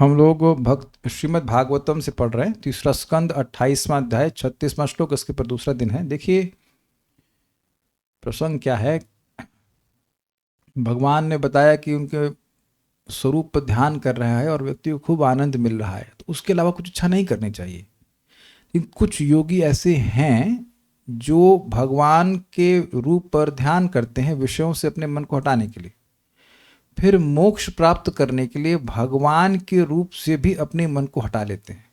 हम लोग भक्त श्रीमद् भागवतम से पढ़ रहे हैं, तीसरा स्कंद 28वां अध्याय 36वां श्लोक, इसके पर दूसरा दिन है। देखिए प्रसंग क्या है। भगवान ने बताया कि उनके स्वरूप पर ध्यान कर रहा है और व्यक्ति को खूब आनंद मिल रहा है, तो उसके अलावा कुछ इच्छा नहीं करनी चाहिए। लेकिन कुछ योगी ऐसे हैं जो भगवान के रूप पर ध्यान करते हैं विषयों से अपने मन को हटाने के लिए, फिर मोक्ष प्राप्त करने के लिए भगवान के रूप से भी अपने मन को हटा लेते हैं,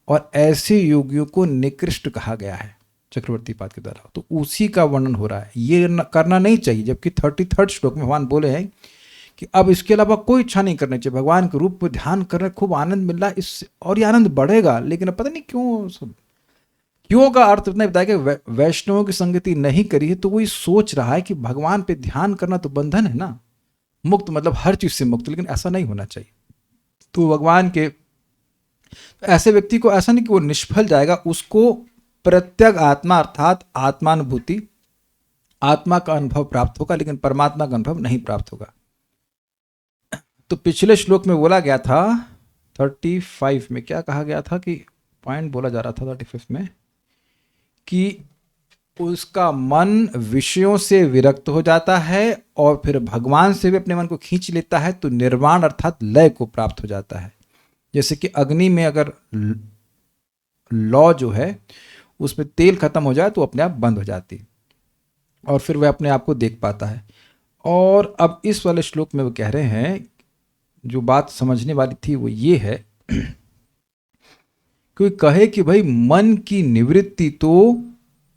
और ऐसे योगियों को निकृष्ट कहा गया है चक्रवर्ती पाद के द्वारा। तो उसी का वर्णन हो रहा है। ये करना नहीं चाहिए, जबकि 33 श्लोक में भगवान बोले हैं कि अब इसके अलावा कोई इच्छा नहीं करनी चाहिए। भगवान के रूप पर ध्यान करने खूब आनंद मिल रहा है, इससे और ये आनंद बढ़ेगा। लेकिन अब पता नहीं क्यों का अर्थ इतना बताया कि वैष्णवों की संगति नहीं करी है, तो वो ये सोच रहा है कि भगवान पे ध्यान करना तो बंधन है ना, मुक्त मतलब हर चीज से मुक्त, लेकिन ऐसा नहीं होना चाहिए। तो भगवान के ऐसे व्यक्ति को ऐसा नहीं कि वो निष्फल जाएगा, उसको प्रत्यग आत्मा अर्थात आत्मानुभूति, आत्मा का अनुभव प्राप्त होगा, लेकिन परमात्मा का अनुभव नहीं प्राप्त होगा। तो पिछले श्लोक में बोला गया था 35 में, क्या कहा गया था कि पॉइंट बोला जा रहा था 35 में कि उसका मन विषयों से विरक्त हो जाता है और फिर भगवान से भी अपने मन को खींच लेता है, तो निर्वाण अर्थात लय को प्राप्त हो जाता है। जैसे कि अग्नि में अगर लौ जो है उसमें तेल खत्म हो जाए तो अपने आप बंद हो जाती और फिर वह अपने आप को देख पाता है। और अब इस वाले श्लोक में वो कह रहे हैं, जो बात समझने वाली थी वो ये है कोई कहे कि भाई मन की निवृत्ति तो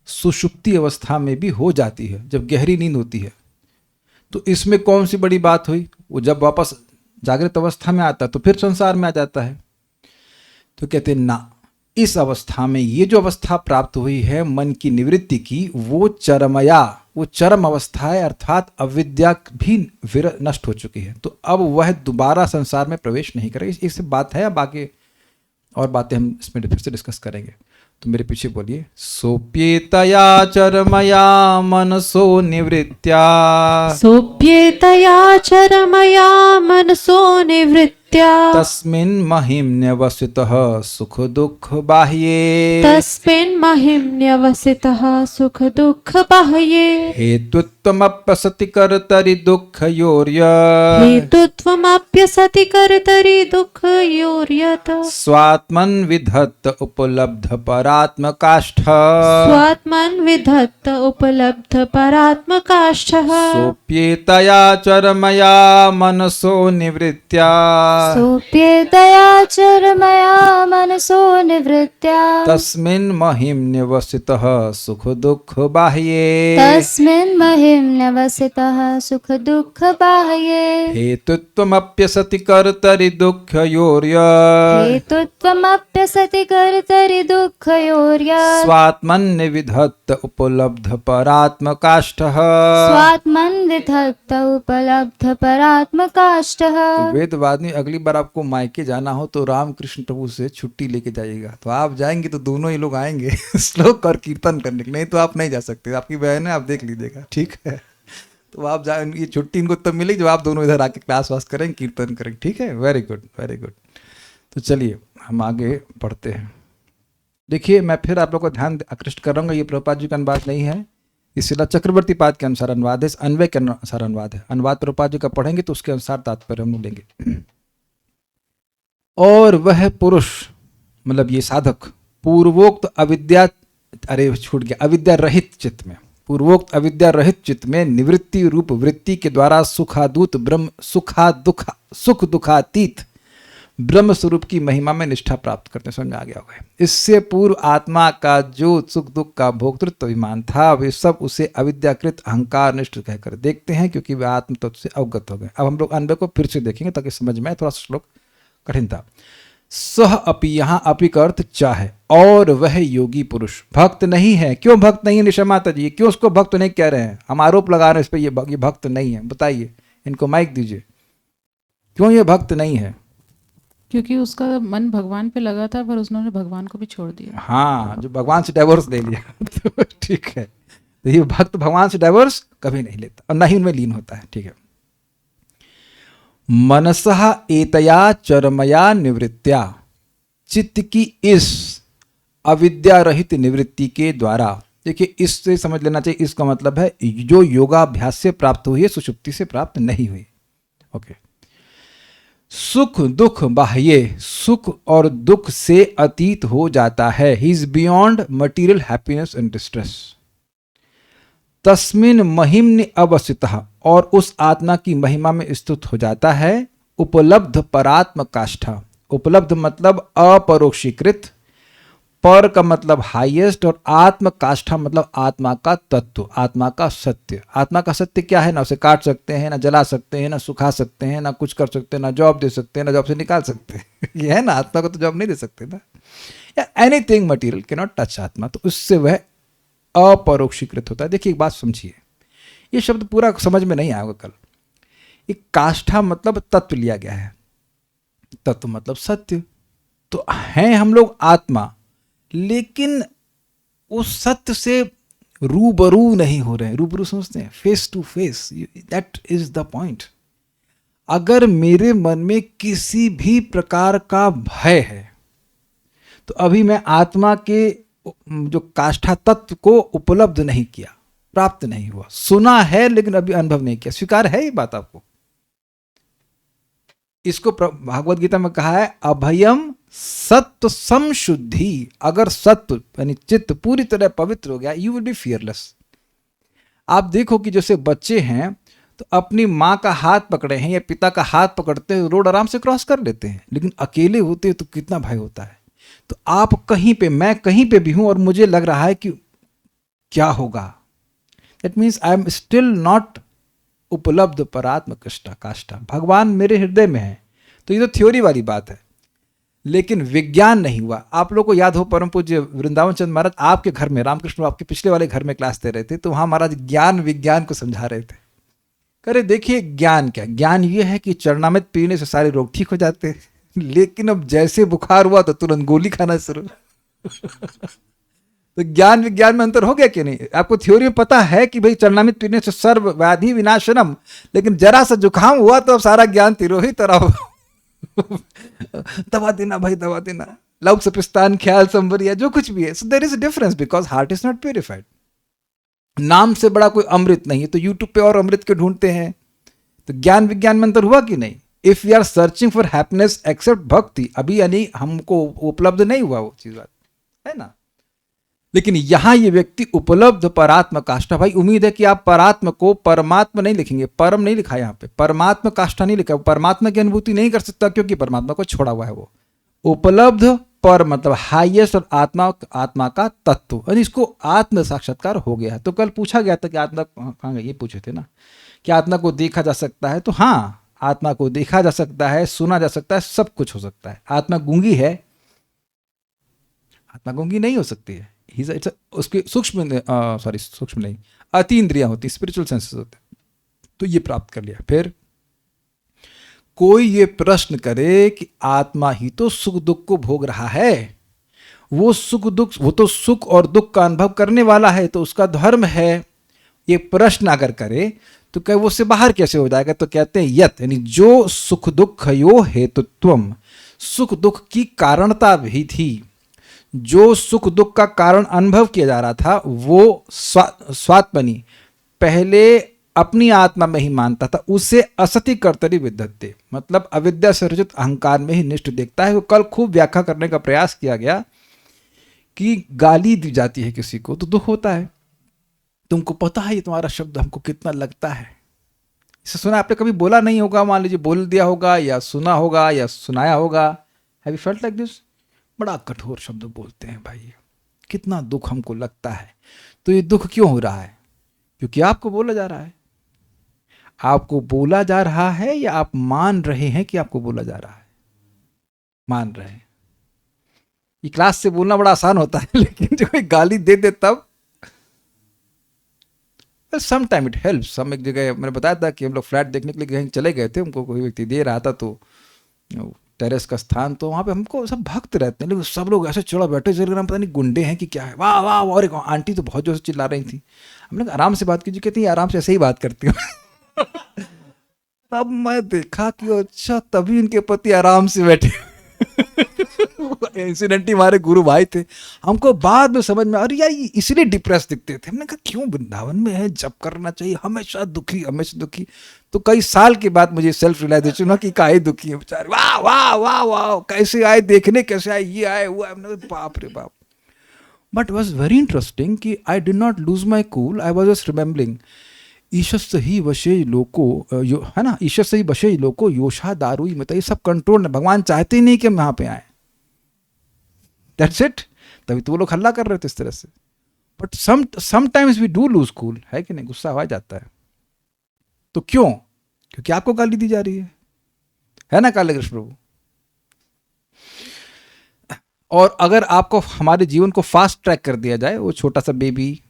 सुषुप्ति अवस्था में भी हो जाती है, जब गहरी नींद होती है, तो इसमें कौन सी बड़ी बात हुई। वो जब वापस जागृत अवस्था में आता है तो फिर संसार में आ जाता है। तो कहते हैं ना, इस अवस्था में ये जो अवस्था प्राप्त हुई है मन की निवृत्ति की, वो चरमया, वो चरम अवस्था है, अर्थात अविद्या भी नष्ट हो चुकी है। तो अब वह दोबारा संसार में प्रवेश नहीं करेगा। इस बात है। अब आगे और बातें हम इसमें फिर से डिस्कस करेंगे। तो मेरे पीछे बोलिए, सोप्येतया चरमया मनसो निवृत्त्या, सोप्येतया चरमया मनसो निवृत्त्या, तस्मिन् महिम्न्यवसितः सुख दुःख बाह्ये, तस्मिन् महिम्न्यवसितः सुख दुःख बाह्ये, हेतुत्वमप्यसति कर्तरि दुःखयोर्य, हेतुत्वमप्यसति कर्तरि दुःखयोर्यत्, स्वात्मन् विधत्त उपलब्ध परात्मकाष्ठ, स्वात्मन् विधत्त उपलब्ध परात्मकाष्ठः, सोप्येतया चरमया मनसो निवृत्त्या, सोप्येतया चरमया मनसो निवृत्त्या, तस्मिन् महिम्न्यवसितः सुख दुःख बाह्ये, तस्मिन् महिम्न्यवसितः सुख दुःख बाह्ये, हेतुत्वमप्यसति कर्तरि दुःखयोर्य, हेतुत्वमप्यसति कर्तरि दुःखयोर्य, स्वात्मन्निविधत्त उपलब्ध परात्मकाष्ठः, स्वात्मन् विधत्त उपलब्ध परात्मकाष्ठः। वेदवादी अगली बार आपको मायके जाना हो तो रामकृष्ण प्रभु से छुट्टी लेके जाइएगा। तो आप जाएंगे तो दोनों ही लोग आएंगे श्लोक और कीर्तन करने के, नहीं तो आप नहीं जा सकते। आपकी बहन है, आप देख लीजिएगा, ठीक है। तो आप ये छुट्टी इनको तब मिलेगी जब आप दोनों इधर आके क्लास वास करेंगे, कीर्तन करेंगे, ठीक है। Very good, very good. तो चलिए हम आगे पढ़ते हैं। देखिए मैं फिर आप लोग को ध्यान आकृष्ट कर रहा हूँ, ये प्रभुपाद जी का अनुवाद नहीं है, इसलिए चक्रवर्ती पाद के अनुसार अनुवाद है, अन्वय के अनुसार अनुवाद है। अनुवाद प्रभुपाद जी का पढ़ेंगे तो उसके अनुसार तात्पर्य हम लेंगे। और वह पुरुष मतलब ये साधक पूर्वोक्त अविद्या, अरे छूट गया, अविद्या रहित चित्त में, पूर्वोक्त अविद्या रहित चित्त में निवृत्ति रूप वृत्ति के द्वारा सुखादूत ब्रह्म सुख दुखातीत ब्रह्म स्वरूप की महिमा में निष्ठा प्राप्त करते, समझ आ गया होगा। इससे पूर्व आत्मा का जो सुख दुख का भोक्तृत्व अभिमान था, वे सब उसे अविद्याकृत अहंकार निष्ठ कहकर देखते हैं, क्योंकि वे आत्म तत्व से अवगत हो गए। अब हम लोग अन्वय को फिर से देखेंगे ताकि समझ में आए, थोड़ा सा श्लोक कठिन था। सह अपि, यहाँ अपि का अर्थ चाहे, और वह योगी पुरुष भक्त नहीं है। क्यों भक्त नहीं है निशा माता जी, क्यों उसको भक्त नहीं कह रहे हैं? हम आरोप लगा रहे हैं इस पर, ये भक्त नहीं है। बताइए, इनको माइक दीजिए, क्यों ये भक्त नहीं है? क्योंकि उसका मन भगवान पे लगा था, पर उसने भगवान को भी छोड़ दिया। हाँ, जो भगवान से डाइवोर्स ले लिया तो ठीक है। तो ये भक्त भगवान से डाइवोर्स कभी नहीं लेता और ना ही उनमें लीन होता है, ठीक है। मनसः एतया चरमया निवृत्त्या, चित्त की इस अविद्या रहित निवृत्ति के द्वारा। देखिए, इससे समझ लेना चाहिए, इसका मतलब है जो योगाभ्यास से प्राप्त हुई है, सुषुप्ति से प्राप्त नहीं हुई। ओके। सुख दुख बाह्य, सुख और दुख से अतीत हो जाता है। He is beyond material happiness and distress. तस्मिन महिम्नि अवस्थितः, और उस आत्मा की महिमा में स्थित हो जाता है। उपलब्ध परात्म काष्ठा, उपलब्ध मतलब अपरोक्षीकृत, पर का मतलब हाईएस्ट, और आत्म काष्ठा मतलब आत्मा का तत्व, आत्मा का सत्य। आत्मा का सत्य क्या है? ना उसे काट सकते हैं, ना जला सकते हैं, ना सुखा सकते हैं, ना कुछ कर सकते हैं, ना जॉब दे सकते हैं, ना जॉब से निकाल सकते हैं। ये है ना, आत्मा को तो जॉब नहीं दे सकते ना, या anything material can not touch आत्मा, तो उससे वह अपरोक्षीकृत होता है। देखिए, एक बात समझिए, ये शब्द पूरा समझ में नहीं आएगा कल। एक काष्ठा मतलब तत्व लिया गया है, तत्व मतलब सत्य। तो हैं हम लोग आत्मा, लेकिन उस सत्य से रूबरू नहीं हो रहे हैं। रूबरू समझते हैं, face to face, that is the point. अगर मेरे मन में किसी भी प्रकार का भय है, तो अभी मैं आत्मा के जो काष्ठा तत्व को उपलब्ध नहीं किया, प्राप्त नहीं हुआ। सुना है लेकिन अभी अनुभव नहीं किया। स्वीकार है ये बात आपको? इसको भागवत गीता में कहा है अभयम सत्व समशुद्धि। अगर सत्व यानी चित्त पूरी तरह पवित्र हो गया, यू विल बी फियरलेस। आप देखो कि जैसे बच्चे हैं तो अपनी माँ का हाथ पकड़े हैं या पिता का हाथ पकड़ते हैं, रोड आराम से क्रॉस कर लेते हैं, लेकिन अकेले होते हैं तो कितना भय होता है। तो आप कहीं पे, मैं कहीं पे भी हूं और मुझे लग रहा है कि क्या होगा, that means I am still not उपलब्ध परात्म काष्ठा। भगवान मेरे हृदय में है। तो ये तो थ्योरी वाली बात है, लेकिन विज्ञान नहीं हुआ। आप लोग को याद हो, परम पूज्य वृंदावन चंद महाराज आपके घर में, रामकृष्ण आपके पिछले वाले घर में क्लास दे रहे थे, तो वहां महाराज ज्ञान विज्ञान को समझा रहे थे। करे देखिए ज्ञान क्या, ज्ञान ये है कि चरणामृत पीने से सारे रोग ठीक हो जाते हैं, लेकिन अब जैसे बुखार हुआ तो तुरंत गोली खाना शुरू। तो ज्ञान विज्ञान में अंतर हो गया कि नहीं? आपको थ्योरी में पता है कि भाई चरणामृत पीने से सर्व व्याधि विनाशनम, लेकिन जरा सा जुकाम हुआ तो अब सारा ज्ञान तिरोहित, और अब दवा देना भाई, दवा देना, लौक सपिस्तान ख्याल संवरिया, जो कुछ भी है। So there is a difference, because heart is not purified. नाम से बड़ा कोई अमृत नहीं है, तो यूट्यूब पे और अमृत के ढूंढते हैं। तो ज्ञान विज्ञान में अंतर हुआ कि नहीं? If we are searching for happiness except bhakti, अभी यानी हमको उपलब्ध नहीं हुआ वो चीज, है ना। लेकिन यहां ये व्यक्ति उपलब्ध परात्म काष्ठा, भाई उम्मीद है कि आप परात्म को परमात्मा नहीं लिखेंगे, परम नहीं लिखा यहाँ पे, परमात्म काष्ठा नहीं लिखा। परमात्मा की अनुभूति नहीं कर सकता क्योंकि परमात्मा को छोड़ा हुआ है वो। उपलब्ध पर मतलब हाईएस्ट, और आत्मा का तत्व, और इसको आत्म साक्षात्कार हो गया है। तो कल पूछा गया था कि आत्मा कहाँ गई, ये पूछे थे ना, कि आत्मा को देखा जा सकता है। तो हाँ, आत्मा को देखा जा सकता है, सुना जा सकता है, सब कुछ हो सकता है। आत्मा गूंगी है? आत्मा गूंगी नहीं हो सकती है। उसकी सूक्ष्म नहीं, अति इंद्रियां होती, स्पिरिचुअल सेंसेस होते, तो ये प्राप्त कर लिया। फिर कोई ये प्रश्न करे कि आत्मा ही तो सुख दुख को भोग रहा है, वो सुख दुख, वो तो सुख और दुख का अनुभव करने वाला है, तो उसका धर्म है, ये प्रश्न अगर करे तो कहे वो से बाहर कैसे हो जाएगा? तो कहते हैं यत, यानी जो सुख दुख यो हेतुत्वम, सुख दुख की कारणता भी थी। जो सुख दुख का कारण अनुभव किया जा रहा था वो स्वात्मनि, पहले अपनी आत्मा में ही मानता था, उसे असति कर्तरि विद्धत्ते, मतलब अविद्या से रचित अहंकार में ही निष्ठ देखता है। वो कल खूब व्याख्या करने का प्रयास किया गया कि गाली दी जाती है किसी को तो दुख होता है। तुमको पता है ये तुम्हारा शब्द हमको कितना लगता है, इसे सुना आपने कभी बोला नहीं होगा, मान लीजिए बोल दिया होगा या सुना होगा या सुनाया होगा। Have you felt like this? बड़ा कठोर शब्द बोलते हैं भाई, कितना दुख हमको लगता है। तो ये दुख क्यों हो रहा है? क्योंकि आपको बोला जा रहा है। आपको बोला जा रहा है या आप मान रहे हैं कि आपको बोला जा रहा है? मान रहे हैं। ये क्लास से बोलना बड़ा आसान होता है, लेकिन जो कोई गाली दे दे तब सम टाइम इट हेल्प्स। हम एक जगह, मैंने बताया था कि हम लोग फ्लैट देखने के लिए कहीं चले गए थे, हमको कोई व्यक्ति दे रहा था, तो टेरेस का स्थान, तो वहाँ पे हमको सब भक्त रहते हैं, लेकिन सब लोग ऐसे चढ़ा बैठे, चल रहे, पता नहीं गुंडे हैं कि क्या है, वाह वाह। और एक आंटी तो बहुत जोर से चिल्ला रही थी। हमने कहा आराम से बात कीजिए, कहती है आराम से ऐसे ही बात करती हूँ। तब मैं देखा कि अच्छा, तभी इनके पति आराम से बैठे। इंसिडेंटली हमारे गुरु भाई थे, हमको बाद में समझ में, अरे यार ये इसलिए डिप्रेस दिखते थे। हमने कहा क्यों, वृंदावन में है, जब करना चाहिए, हमेशा दुखी हमेशा दुखी। तो कई साल के बाद मुझे सेल्फ रियलाइजेशन हुआ कि काहे दुखी है बेचारे, वाह वाह वाह वाह, कैसे आए देखने, कैसे आए, ये आए वो आए। हमने कहा, बाप रे बाप। बट वॉज वेरी इंटरेस्टिंग कि I did not lose my cool, I was just remembering ईशस ही वशे लोको, है ना, ईशस ही वशे लोको योशा दारुई, मतलब ये सब कंट्रोल है, भगवान चाहते ही नहीं कि हम यहाँ पे आए। That's it. तभी तो वो लोग हल्ला कर रहे थे इस तरह से। But sometimes we do lose cool, है कि नहीं, गुस्सा आ जाता है। तो क्यों? क्योंकि आपको गाली दी जा रही है ना काले कृष्ण प्रभु। और अगर आपको हमारे जीवन को फास्ट ट्रैक कर दिया जाए, वो छोटा सा बेबी,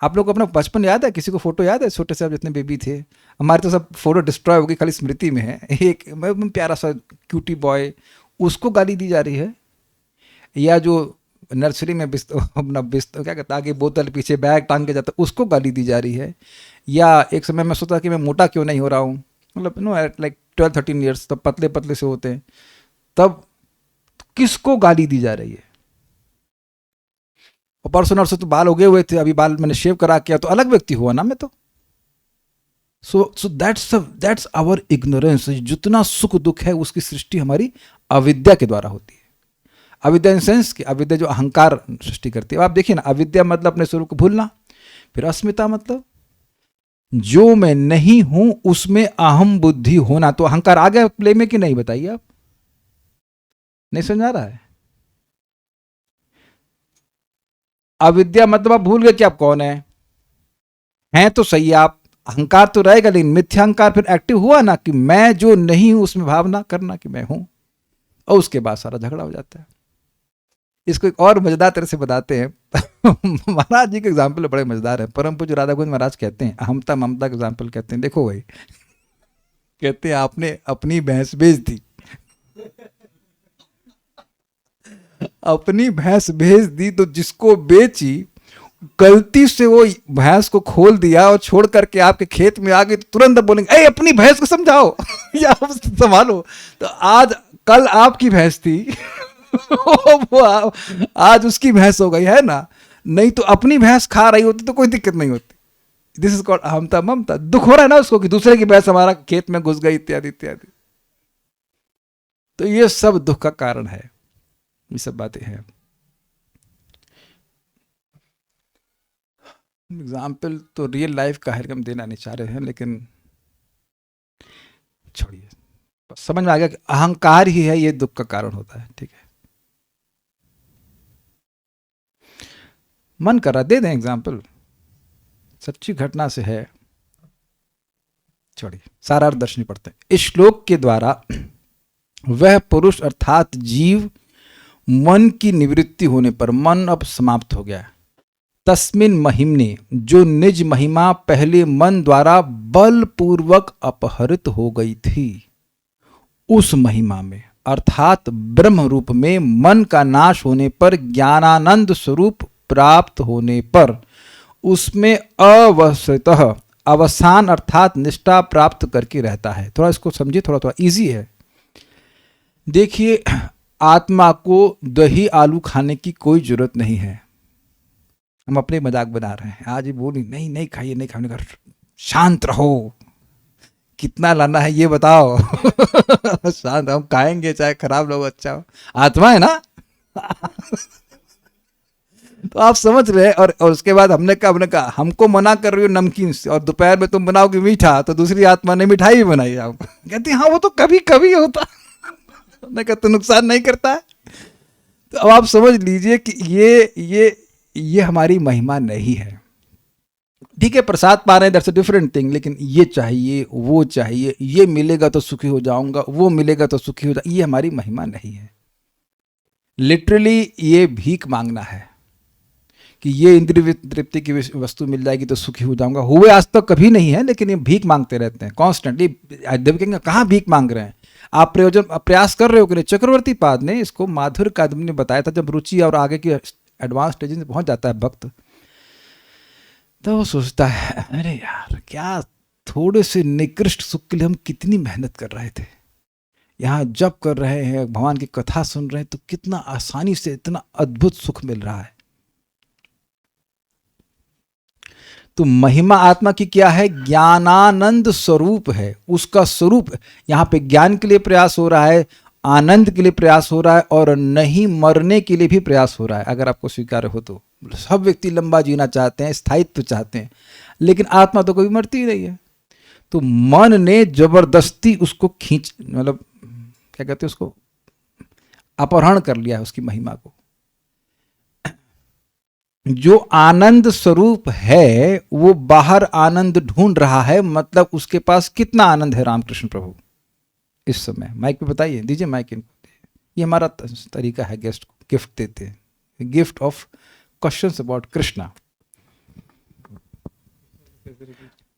आप लोग को अपना बचपन याद है? किसी को फोटो याद है छोटे से आप जितने बेबी थे? हमारे तो सब फोटो डिस्ट्रॉय हो गई, खाली स्मृति में है। एक प्यारा सा क्यूटी बॉय, उसको गाली दी जा रही है। या जो नर्सरी में अपना बिस्तर क्या कहता है, आगे बोतल पीछे बैग टांग के जाता है, उसको गाली दी जा रही है। या एक समय मैं सोचा कि मैं मोटा क्यों नहीं हो रहा हूँ, मतलब नो लाइक 12-13 ईयर्स, तब पतले पतले से होते हैं, तब किसको गाली दी जा रही है? और परसों नरसों तो बाल उगे हुए थे, अभी बाल मैंने शेव करा किया, तो अलग व्यक्ति हुआ ना मैं तो। So that's our ignorance. जितना सुख दुख है उसकी सृष्टि हमारी अविद्या के द्वारा होती है। अविद्या इन सेंस कि अविद्या जो अहंकार सृष्टि करती है। आप देखिए ना, अविद्या मतलब अपने स्वरूप को भूलना, फिर अस्मिता मतलब जो मैं नहीं हूं उसमें अहम बुद्धि होना। तो अहंकार आ गया प्ले में कि नहीं, बताइए आप? नहीं समझ आ रहा है? अविद्या मतलब आप भूल गए कि आप कौन हैं तो सही आप, अहंकार तो रहेगा, लेकिन मिथ्या अहंकार फिर एक्टिव हुआ ना कि मैं जो नहीं हूं उसमें भावना करना कि मैं हूं, और उसके बाद सारा झगड़ा हो जाता है। इसको एक और मजेदार तरह से बताते हैं। महाराज जी के एग्जाम्पल बड़े मजेदार है। परम पूज्य राधा गोविंद महाराज कहते हैं, अहमता ममता के एग्जाम्पल कहते हैं। देखो भाई, कहते हैं आपने अपनी भैंस बेच दी, अपनी भैंस भेज दी, तो जिसको बेची गलती से वो भैंस को खोल दिया और छोड़ करके आपके खेत में आ गई, तो तुरंत बोलेंगे, ए अपनी भैंस को समझाओ या संभालो। तो आज कल आपकी भैंस थी वो आज उसकी भैंस हो गई, है ना। नहीं तो अपनी भैंस खा रही होती तो कोई दिक्कत नहीं होती। दिस इज कॉल्ड अहमता ममता। दुख हो रहा है ना उसको कि दूसरे की भैंस हमारा खेत में घुस गई, इत्यादि इत्यादि। तो ये सब दुख का कारण है, ये सब बातें हैं। एग्जाम्पल तो रियल लाइफ का है, हम देना नहीं चाह रहे हैं, लेकिन छोड़िए, समझ में आ गया कि अहंकार ही है ये दुख का कारण होता है। ठीक है, मन कर रहा दे दें एग्जाम्पल, सच्ची घटना से है। छोड़िए, सारा अर्थ दर्शनी पढ़ते हैं। इस श्लोक के द्वारा वह पुरुष अर्थात जीव मन की निवृत्ति होने पर, मन अब समाप्त हो गया, तस्मिन महिमने, जो निज महिमा पहले मन द्वारा बलपूर्वक अपहरित हो गई थी, उस महिमा में अर्थात ब्रह्म रूप में मन का नाश होने पर, ज्ञानानंद स्वरूप प्राप्त होने पर, उसमें अवसृतः अवसान अर्थात निष्ठा प्राप्त करके रहता है। थोड़ा इसको समझिए, थोड़ा थोड़ा इजी है। देखिए, आत्मा को दही आलू खाने की कोई जरूरत नहीं है। हम अपने मजाक बना रहे हैं, आज ही बोली नहीं नहीं खाइए, नहीं खाने का, शांत रहो, कितना लाना है ये बताओ। शांत, हम खाएंगे चाहे खराब लोग अच्छा हो, आत्मा है ना। तो आप समझ रहे हैं। और उसके बाद हमने कहा हमको मना कर रही हो नमकीन से, और दोपहर में तुम बनाओगे मीठा, तो दूसरी आत्मा ने मिठाई भी बनाई आपको, कहती हाँ वो तो कभी कभी होता। हमने कहा तो नुकसान नहीं करता है। तो अब आप समझ लीजिए कि ये हमारी महिमा नहीं है। ठीक है, प्रसाद पा रहे हैं, दैट्स अ डिफरेंट थिंग, लेकिन ये चाहिए वो चाहिए, ये मिलेगा तो सुखी हो जाऊंगा, वो मिलेगा तो सुखी हो जाऊंगा, ये हमारी महिमा नहीं है। लिटरली ये भीख मांगना है कि ये इंद्रिय तृप्ति की वस्तु मिल जाएगी तो सुखी हो जाऊंगा। हुए आज तक कभी नहीं है, लेकिन ये भीख मांगते रहते हैं कॉन्स्टेंटली। देव कहाँ भीख मांग रहे हैं आप, प्रयास कर रहे हो कि नहीं। चक्रवर्ती पाद ने इसको माधुर्य कादम्ब ने बताया था, जब रुचि और आगे की एडवांस स्टेज में पहुंच जाता है भक्त, तो वो सोचता है अरे यार क्या थोड़े से निकृष्ट सुख के लिए हम कितनी मेहनत कर रहे थे। यहाँ जप कर रहे हैं, भगवान की कथा सुन रहे हैं, तो कितना आसानी से इतना अद्भुत सुख मिल रहा है। तो महिमा आत्मा की क्या है? ज्ञानानंद स्वरूप है। उसका स्वरूप यहाँ पे ज्ञान के लिए प्रयास हो रहा है, आनंद के लिए प्रयास हो रहा है, और नहीं मरने के लिए भी प्रयास हो रहा है। अगर आपको स्वीकार हो तो सब व्यक्ति लंबा जीना चाहते हैं, स्थायित्व चाहते हैं, लेकिन आत्मा तो कभी मरती ही नहीं है। तो मन ने जबरदस्ती उसको खींच, मतलब क्या कहते हैं उसको, अपहरण कर लिया है उसकी महिमा को। जो आनंद स्वरूप है वो बाहर आनंद ढूंढ रहा है, मतलब उसके पास कितना आनंद है रामकृष्ण प्रभु इस समय। माइक पे बताइए, दीजिए माइक इनको। ये हमारा तरीका है गेस्ट को गिफ्ट देते हैं, gift of questions about Krishna.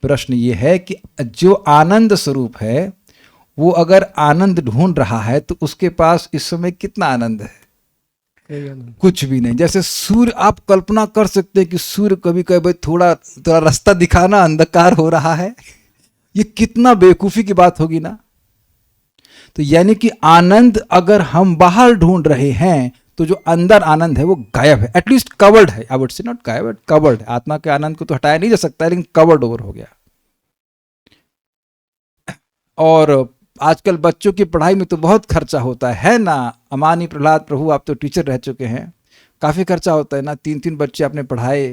प्रश्न ये है कि जो आनंद स्वरूप है वो अगर आनंद ढूंढ रहा है तो उसके पास इस समय कितना आनंद है? कुछ भी नहीं। जैसे सूर्य, आप कल्पना कर सकते हैं कि सूर्य कभी कभी भाई थोड़ा रास्ता दिखाना, अंधकार हो रहा है, ये कितना बेवकूफी की बात होगी ना। तो यानी कि आनंद अगर हम बाहर ढूंढ रहे हैं तो जो अंदर आनंद है वो गायब है, एटलीस्ट कवर्ड है। आई वुड से नॉट गायब, कवर्ड है। आत्मा के आनंद को तो हटाया नहीं जा सकता है, लेकिन कवर्ड ओवर हो गया। और आजकल बच्चों की पढ़ाई में तो बहुत खर्चा होता है ना। अमानी प्रहलाद प्रभु, आप तो टीचर रह चुके हैं, काफी खर्चा होता है ना। 3-3 बच्चे आपने पढ़ाए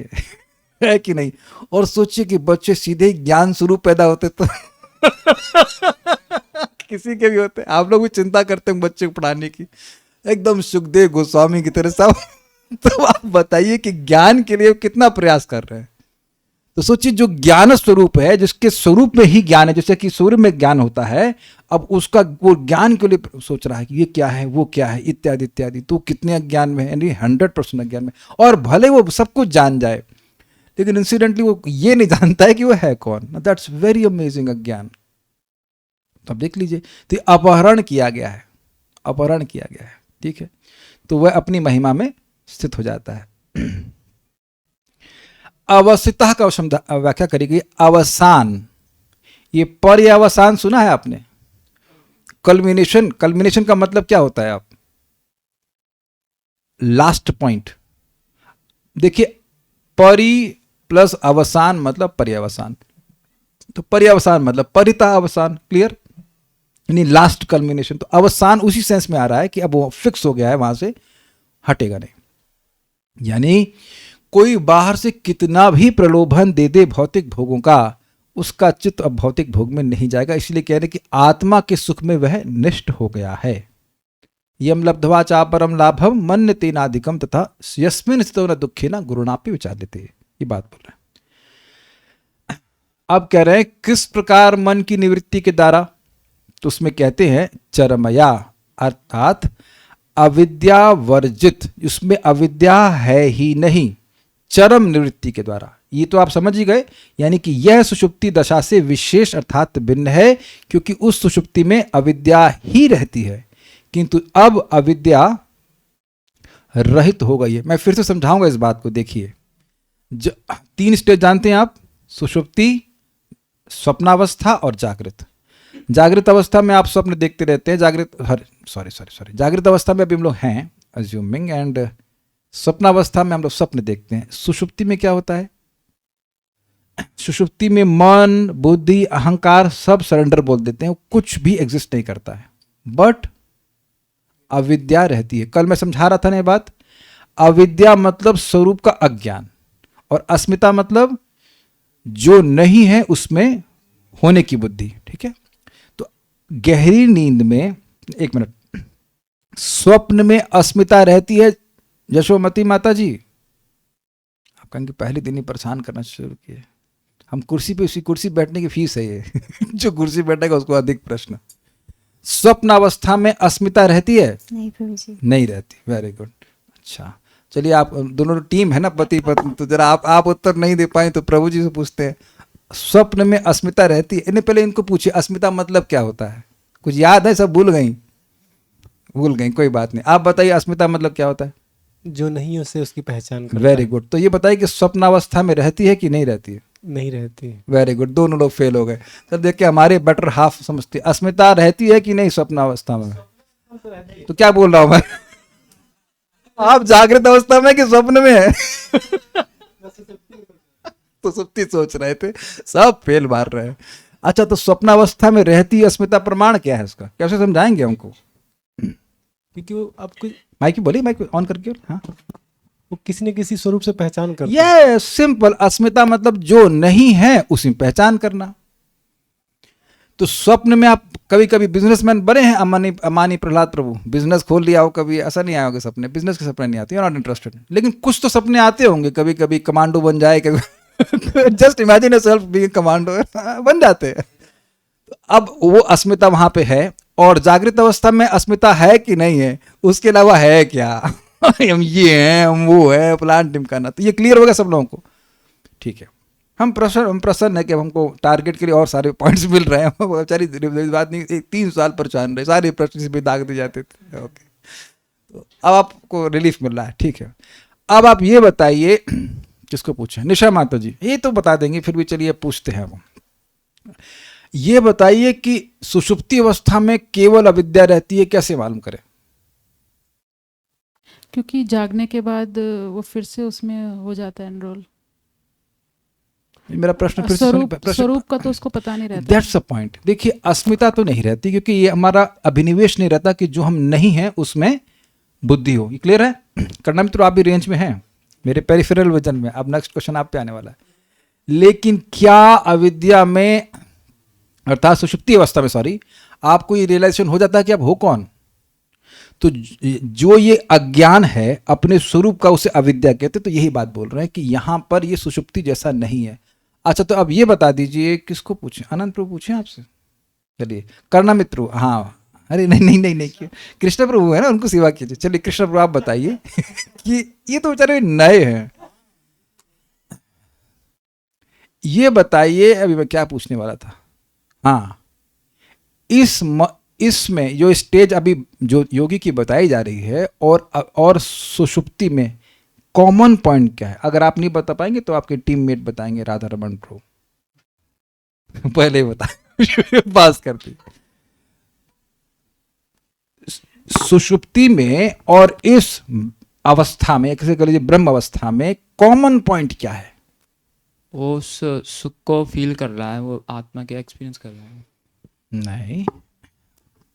है कि नहीं? और सोचिए कि बच्चे सीधे ज्ञान स्वरूप पैदा होते तो किसी के भी होते। आप लोग भी चिंता करते हैं बच्चे को पढ़ाने की, एकदम सुखदेव गोस्वामी की तरह सब। तो आप बताइए कि ज्ञान के लिए कितना प्रयास कर रहे हैं। तो सोचिए जो ज्ञान स्वरूप है, जिसके स्वरूप में ही ज्ञान है, जैसे कि सूर्य में ज्ञान होता है, अब उसका वो ज्ञान के लिए सोच रहा है कि ये क्या है, वो क्या है, इत्यादि इत्यादि। तो कितने अज्ञान में है? यानी 100% अज्ञान में। और भले वो सब कुछ जान जाए, लेकिन इंसिडेंटली वो ये नहीं जानता है कि वो है कौन। दैट्स वेरी अमेजिंग अज्ञान। तो अब देख लीजिए, तो अपहरण किया गया है, अपहरण किया गया है, ठीक है। तो वह अपनी महिमा में स्थित हो जाता है। अवस्थितः का व्याख्या करेगी, अवसान। ये पर्यावसान सुना है आपने? कल्मिनेशन, कल्मिनेशन का मतलब क्या होता है? आप लास्ट पॉइंट देखिए, परि प्लस अवसान मतलब पर्यावसान। तो पर्यावसान मतलब परिता अवसान, क्लियर, यानी लास्ट कल्मिनेशन। तो अवसान उसी सेंस में आ रहा है कि अब वो फिक्स हो गया है, वहां से हटेगा नहीं। यानी कोई बाहर से कितना भी प्रलोभन दे दे भौतिक भोगों का, उसका चित्त अब भौतिक भोग में नहीं जाएगा। इसलिए कह रहे कि आत्मा के सुख में वह निष्ठ हो गया है। यम लब्ध्वा चा परम लाभम मन्यते नाधिकम तथा यस्मिन् स्थितो न दुःखेन गुरुणापि विचार्यते। ये बात बोल रहे हैं। अब कह रहे हैं किस प्रकार मन की निवृत्ति के द्वारा? तो उसमें कहते हैं चरमया, अर्थात अविद्या वर्जित, उसमें अविद्या है ही नहीं, चरम निवृत्ति के द्वारा। ये तो आप समझ ही गए, यानी कि यह सुषुप्ति दशा से विशेष अर्थात भिन्न है, क्योंकि उस सुषुप्ति में अविद्या ही रहती है, किंतु अब अविद्या रहित हो गई है। मैं फिर से समझाऊंगा इस बात को। देखिए, 3 स्टेज जानते हैं आप, सुषुप्ति, स्वप्नावस्था और जागृत। जागृत अवस्था में आप स्वप्न देखते रहते हैं, जागृत अवस्था में अभी हम लोग हैं अज्यूमिंग, एंड स्वप्नावस्था में हम लोग स्वप्न देखते हैं। सुषुप्ति में क्या होता है? सुषुप्ति में मन, बुद्धि, अहंकार सब सरेंडर बोल देते हैं, कुछ भी एग्जिस्ट नहीं करता है, बट अविद्या रहती है। कल मैं समझा रहा था ना ये बात। अविद्या मतलब स्वरूप का अज्ञान, और अस्मिता मतलब जो नहीं है उसमें होने की बुद्धि, ठीक है। तो गहरी नींद में, 1 मिनट, स्वप्न में अस्मिता रहती है। यशोमती माता जी, आप कहेंगे पहले दिन ही परेशान करना शुरू किए। हम कुर्सी पे, उसी कुर्सी बैठने की फीस है ये जो कुर्सी बैठेगा उसको अधिक प्रश्न। स्वप्न अवस्था में अस्मिता रहती है? नहीं प्रभु जी, नहीं रहती। Very good. अच्छा, चलिए, आप दोनों टीम है ना, पति पत्नी, तो जरा आप उत्तर नहीं दे पाए तो प्रभु जी से पूछते हैं। स्वप्न में अस्मिता रहती है? इन्हें पहले इनको पूछिए अस्मिता मतलब क्या होता है। कुछ याद है? सब भूल गई, कोई बात नहीं। आप बताइए अस्मिता मतलब क्या होता है? जो नहीं है उसे उसकी पहचान करता वेरी गुड। तो ये बताइए कि स्वप्नावस्था में रहती है कि नहीं रहती है? नहीं रहती। वेरी गुड, दोनों लोग फेल हो गए। सर देखिए हमारे बेटर हाफ समझती, अस्मिता रहती है कि नहीं स्वप्नावस्था में? तो क्या बोल रहा हूं मैं? आप जागृत अवस्था में कि स्वप्न में है? तो सुप्ति सोच रहे थे, सब फेल मार रहे हैं। अच्छा, तो स्वप्नावस्था में रहती अस्मिता प्रमाण क्या है उसका, कैसे समझाएंगे हमको? क्योंकि वो आपको माइक बोलिए, माइक ऑन करके। हाँ, वो किसी न किसी स्वरूप से पहचान करते हैं। ये सिंपल, अस्मिता मतलब जो नहीं है उसी में पहचान करना। तो स्वप्न में आप कभी कभी बिजनेसमैन बने हैं, अमानी प्रहलाद प्रभु, बिजनेस खोल लिया हो कभी, ऐसा नहीं आया होगा सपने, बिजनेस के सपने नहीं आते, नॉट इंटरेस्टेड, लेकिन कुछ तो सपने आते होंगे कभी कभी, कमांडो बन जाए कभी। Just imagine yourself being commando, बन जाते हैं। अब वो अस्मिता वहां पे है, और जागृत अवस्था में अस्मिता है कि नहीं है, उसके अलावा है क्या? हम ये हैं, हम वो है, प्लान टिमकाना। तो ये क्लियर होगा सब लोगों को? ठीक है, हम प्रसन्न है कि हमको टारगेट के लिए और सारे पॉइंट्स मिल रहे हैं। बेचारी बात नहीं, 3 साल परेशान रहे, सारे प्रश्न भी दाग दिए जाते थे। ओके, तो अब आपको रिलीफ मिल रहा है। ठीक है, अब आप ये बताइए, किसको पूछें? निशा माता जी, ये तो बता देंगे, फिर भी चलिए पूछते हैं। वो ये बताइए कि सुषुप्ति अवस्था में केवल अविद्या रहती है, कैसे मालूम करें? क्योंकि जागने के बाद वो फिर से उसमें हो जाता है एनरोल। मेरा प्रश्न फिर से स्वरूप का तो उसको पता नहीं रहता। That's a point. देखिए अस्मिता तो नहीं रहती, क्योंकि ये हमारा अभिनिवेश नहीं रहता कि जो हम नहीं है उसमें बुद्धि हो। ये क्लियर है? करना मित्रों, आप भी रेंज में हैं मेरे पेरिफेरल विजन में। अब नेक्स्ट क्वेश्चन आप पे आने वाला है। लेकिन क्या अविद्या में, अर्थात सुषुप्ति अवस्था में, सॉरी, आपको ये रियलाइजेशन हो जाता है कि आप हो कौन? तो जो ये अज्ञान है अपने स्वरूप का, उसे अविद्या कहते। तो यही बात बोल रहे हैं कि यहां पर ये सुषुप्ति जैसा नहीं है। अच्छा, तो अब ये बता दीजिए, किसको पूछें? अनंत प्रभु पूछें आपसे? चलिए, करना मित्रों। हाँ, अरे नहीं नहीं नहीं नहीं, कृष्ण प्रभु है ना, उनको सेवा कीजिए। चलिए कृष्ण प्रभु आप बताइए कि ये तो बेचारे नए हैं, ये बताइए। अभी मैं क्या पूछने वाला था? हाँ, इसमें जो स्टेज अभी जो योगी की बताई जा रही है और सुषुप्ति में कॉमन पॉइंट क्या है? अगर आप नहीं बता पाएंगे तो आपके टीममेट बताएंगे, राधा रमन प्रभु पहले ही बताए पास करती। सुषुप्ति में और इस अवस्था में, कैसे कह लीजिए ब्रह्म अवस्था में, कॉमन पॉइंट क्या है? वो उस सुख को फील कर रहा है, वो आत्मा के एक्सपीरियंस कर रहा है। नहीं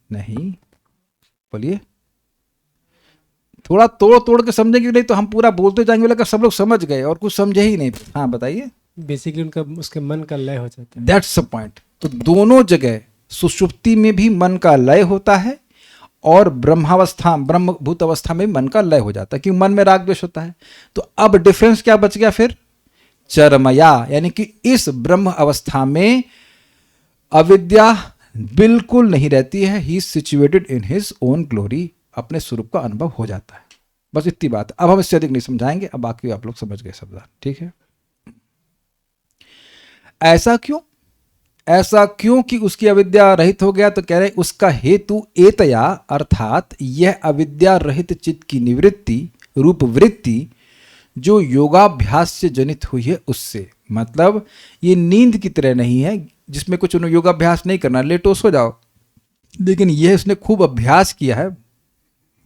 नहीं, बोलिए, थोड़ा तोड़ के समझेंगे, नहीं तो हम पूरा बोलते जाएंगे, लगा सब लोग समझ गए और कुछ समझे ही नहीं। हाँ बताइए। बेसिकली उनका, उसके मन का लय हो जाता है। That's the point. तो दोनों जगह सुषुप्ति में भी मन का लय होता है और ब्रह्मावस्था, ब्रह्मभूत अवस्था में मन का लय हो जाता है, क्योंकि मन में राग द्वेष होता है। तो अब डिफरेंस क्या बच गया फिर? चरमया, यानी कि इस ब्रह्म अवस्था में अविद्या बिल्कुल नहीं रहती है। He is situated in his own glory, अपने स्वरूप का अनुभव हो जाता है। बस इतनी बात। अब हम इससे अधिक नहीं समझाएंगे, अब बाकी आप लोग समझ गए शब्द। ठीक है? ऐसा क्यों? ऐसा क्यों कि उसकी अविद्या रहित हो गया? तो कह रहे उसका हेतु एतया, अर्थात यह अविद्या रहित चित्त की निवृत्ति रूप वृत्ति जो योगाभ्यास से जनित हुई है उससे। मतलब ये नींद की तरह नहीं है जिसमें कुछ योगाभ्यास नहीं करना, लेटो सो जाओ, लेकिन यह उसने खूब अभ्यास किया है,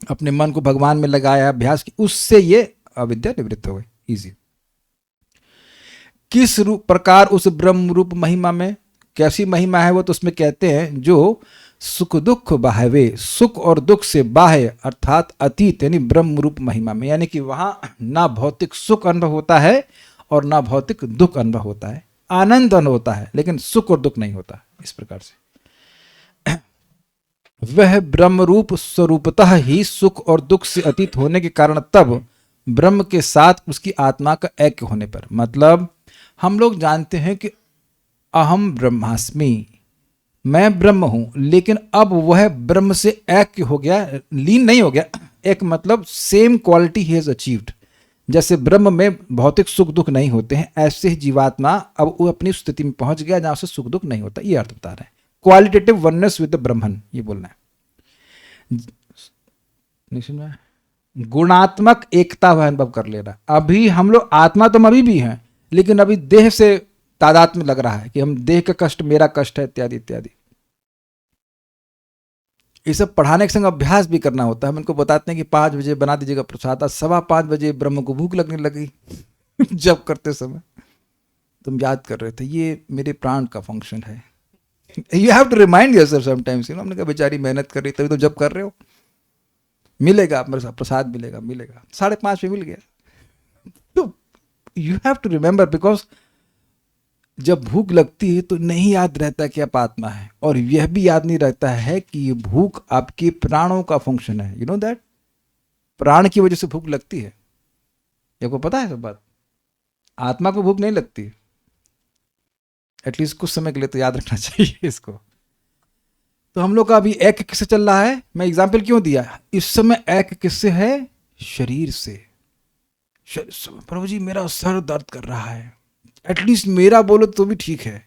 अपने मन को भगवान में लगाया, अभ्यास की, उससे ये अविद्या निवृत्त हो गई। इजी। किस प्रकार उस ब्रह्म रूप महिमा में, कैसी महिमा है वो? तो उसमें कहते हैं जो सुख दुख बाह्य, सुख और दुख से बाह्य अर्थात अतीत, यानी ब्रह्म रूप महिमा में, यानी कि वहां ना भौतिक सुख अनुभव होता है और ना भौतिक दुख अनुभव होता है। आनंद अनुभव होता है लेकिन सुख और दुख नहीं होता। इस प्रकार से वह ब्रह्म रूप स्वरूपतः ही सुख और दुख से अतीत होने के कारण तब ब्रह्म के साथ उसकी आत्मा का ऐक्य होने पर, मतलब हम लोग जानते हैं कि अहम ब्रह्मास्मि, मैं ब्रह्म हूं, लेकिन अब वह ब्रह्म से ऐक्य हो गया, लीन नहीं हो गया। एक मतलब same quality he has achieved. जैसे ब्रह्म में भौतिक सुख दुख नहीं होते हैं, ऐसे ही जीवात्मा अब वो अपनी स्थिति में पहुंच गया जहां से सुख दुख नहीं होता। ये अर्थ बता रहे हैं, क्वालिटेटिव वननेस विद द ब्रह्मन, ये बोलना है। गुणात्मक एकता वह अनुभव कर लेना। अभी हम लोग आत्मा तो अभी भी हैं, लेकिन अभी देह से तादाद में लग रहा है कि हम देह का कष्ट मेरा कष्ट है, इत्यादि इत्यादि। ये सब पढ़ाने के संग अभ्यास भी करना होता है। हम इनको बताते हैं कि 5 बजे बना दीजिएगा प्रसाद। आज 5:15 बजे ब्रह्म को भूख लगने लगी जब करते समय तुम याद कर रहे थे, ये मेरे प्राण का फंक्शन है। You have to remind yourself sometimes, you know. हमने कहा बेचारी मेहनत कर रही, तभी तो जब कर रहे हो, मिलेगा मेरे साथ प्रसाद, मिलेगा मिलेगा। 5:30 पे मिल गया। तो you have to remember, because जब भूख लगती है तो नहीं याद रहता कि आप आत्मा है, और यह भी याद नहीं रहता है कि ये भूख आपके प्राणों का फंक्शन है। यू नो दैट प्राण की वजह से भूख लगती है। ये आपको पता है सब बात। आत्मा को भूख नहीं लगती, एटलीस्ट कुछ समय के लिए तो याद रखना चाहिए इसको। तो हम लोग का अभी एक किससे चल रहा है? मैं एग्जाम्पल क्यों दिया? इस समय एक किससे है? शरीर से। प्रभु जी मेरा सर दर्द कर रहा है, एटलीस्ट मेरा बोलो तो भी ठीक है।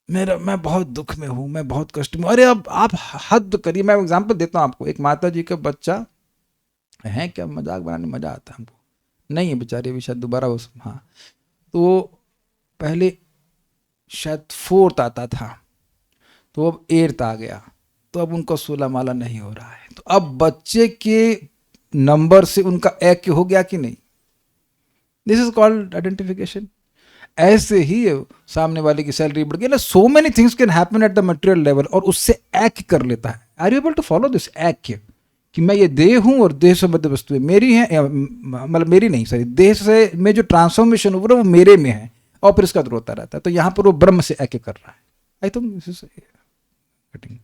मैं बहुत दुख में हूं, मैं बहुत कष्ट में। अरे अब आप हद करिए। मैं एग्जाम्पल देता हूं आपको। एक माता जी का बच्चा है, क्या मजाक बनाने मजा आता है हमको, नहीं है बेचारे, अभी शायद दोबारा वो, हाँ, तो पहले शायद 4th आता था, तो अब 8th आ गया, तो अब उनका 16 माला नहीं हो रहा है। तो अब बच्चे के नंबर से उनका एक हो गया कि नहीं? This is called identification. ऐसे ही सामने वाले की सैलरी बढ़ गई ना, so many things can happen at the material level, और उससे एक कर लेता है। Are you able to follow this एक, कि मैं ये देह हूं और देह संबद्ध वस्तुएं मेरी हैं, मतलब मेरी नहीं, सॉरी, देह से में जो ट्रांसफॉर्मेशन हो रहा है वो मेरे में है, और फिर इसका रोता रहता है। तो यहां पर वो ब्रह्म से एक कर रहा है। आई थिंक दिस इज कटिंग।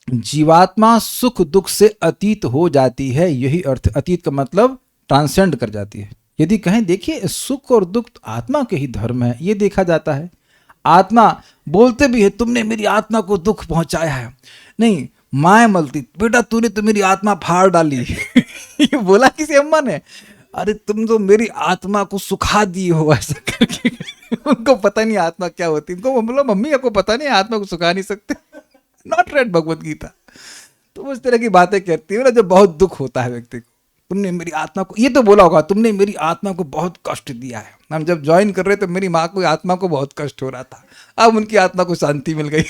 जीवात्मा सुख दुख से अतीत हो जाती है, यही अर्थ। अतीत का मतलब ट्रांसेंड कर जाती है। यदि कहें देखिए सुख और दुख आत्मा के ही धर्म है, ये देखा जाता है। आत्मा बोलते भी है तुमने मेरी आत्मा को दुख पहुंचाया है, नहीं माए मलती बेटा तूने तो मेरी आत्मा फाड़ डाली ये बोला किसी अम्मा ने। अरे तुम तो मेरी आत्मा को सुखा दिए हो, ऐसा करके। उनको पता नहीं आत्मा क्या होती। उनको बोलो मम्मी आपको पता नहीं आत्मा को सुखा नहीं सकते, नॉट रेड भगवत गीता। तो उस तरह की बातें कहती है ना, जब बहुत दुख होता है व्यक्ति को। तुमने मेरी आत्मा को, ये तो बोला होगा, तुमने मेरी आत्मा को बहुत कष्ट दिया है। हम जब ज्वाइन कर रहे तो मेरी माँ को आत्मा को बहुत कष्ट हो रहा था, अब उनकी आत्मा को शांति मिल गई।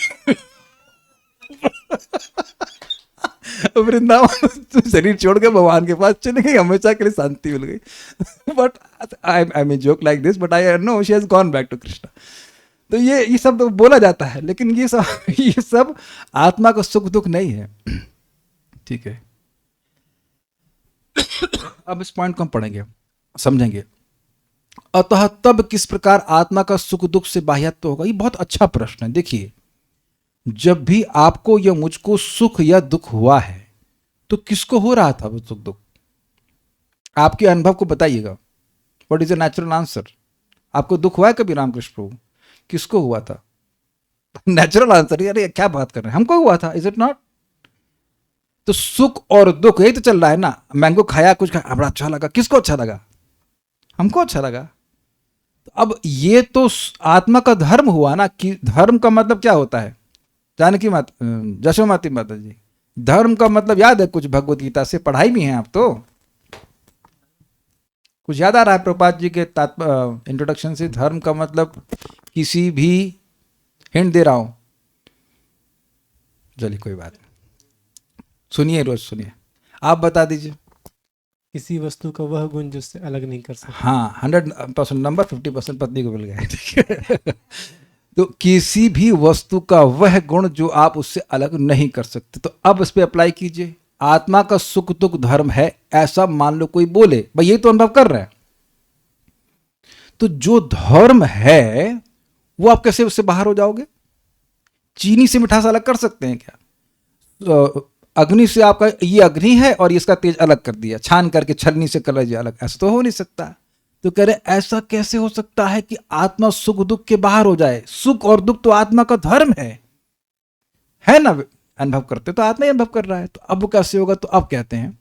वृंदावन शरीर छोड़ के भगवान के पास चले गई, हमेशा के लिए शांति मिल गई। But I mean joke like this, but I know she has gone back to Krishna. तो ये सब तो बोला जाता है, लेकिन ये सब आत्मा का सुख दुख नहीं है। ठीक है, अब इस पॉइंट को हम पढ़ेंगे, समझेंगे। अतः तब किस प्रकार आत्मा का सुख दुख से बाह्यत्व होगा? ये बहुत अच्छा प्रश्न है। देखिए, जब भी आपको या मुझको सुख या दुख हुआ है तो किसको हो रहा था वो सुख दुख? आपके अनुभव को बताइएगा। What is a natural answer? आपको दुख हुआ है कभी रामकृष्ण प्रभु? किसको हुआ था? नेचुरल आंसर, अरे क्या बात कर रहे हैं, हमको हुआ था। Is it not? तो सुख और दुख यही तो चल रहा है ना। मैंगो खाया, कुछ खाया, बड़ा अच्छा लगा। किसको अच्छा लगा? हमको अच्छा लगा। तो अब ये तो आत्मा का धर्म हुआ ना। कि धर्म का मतलब क्या होता है? जानकी माता, जशोमती माता जी, धर्म का मतलब याद है कुछ? भगवत गीता से पढ़ाई भी है आप तो। कुछ याद आ रहा है प्रभुपाद जी के इंट्रोडक्शन से? धर्म का मतलब किसी भी, हिंट दे रहा हूं, चलिए कोई बात नहीं, सुनिए, रोज सुनिए, आप बता दीजिए। किसी वस्तु का वह गुण जिससे अलग नहीं कर सकते। हाँ, 100% नंबर, 50% पत्नी को मिल गया। ठीक है। तो किसी भी वस्तु का वह गुण जो आप उससे अलग नहीं कर सकते। तो अब इस पे अप्लाई कीजिए। आत्मा का सुख दुख धर्म है, ऐसा मान लो कोई बोले, भाई यही तो अनुभव कर रहे हैं। तो जो धर्म है वो आप कैसे उससे बाहर हो जाओगे? चीनी से मिठास अलग कर सकते हैं क्या? तो अग्नि से आपका ये अग्नि है और इसका तेज अलग कर दिया, छान करके छलनी से कलर अलग, ऐसा तो हो नहीं सकता। तो कह रहे ऐसा कैसे हो सकता है कि आत्मा सुख दुख के बाहर हो जाए? सुख और दुख तो आत्मा का धर्म है ना। अनुभव करते तो आत्मा ही अनुभव कर रहा है, तो अब कैसे होगा? तो अब कहते हैं,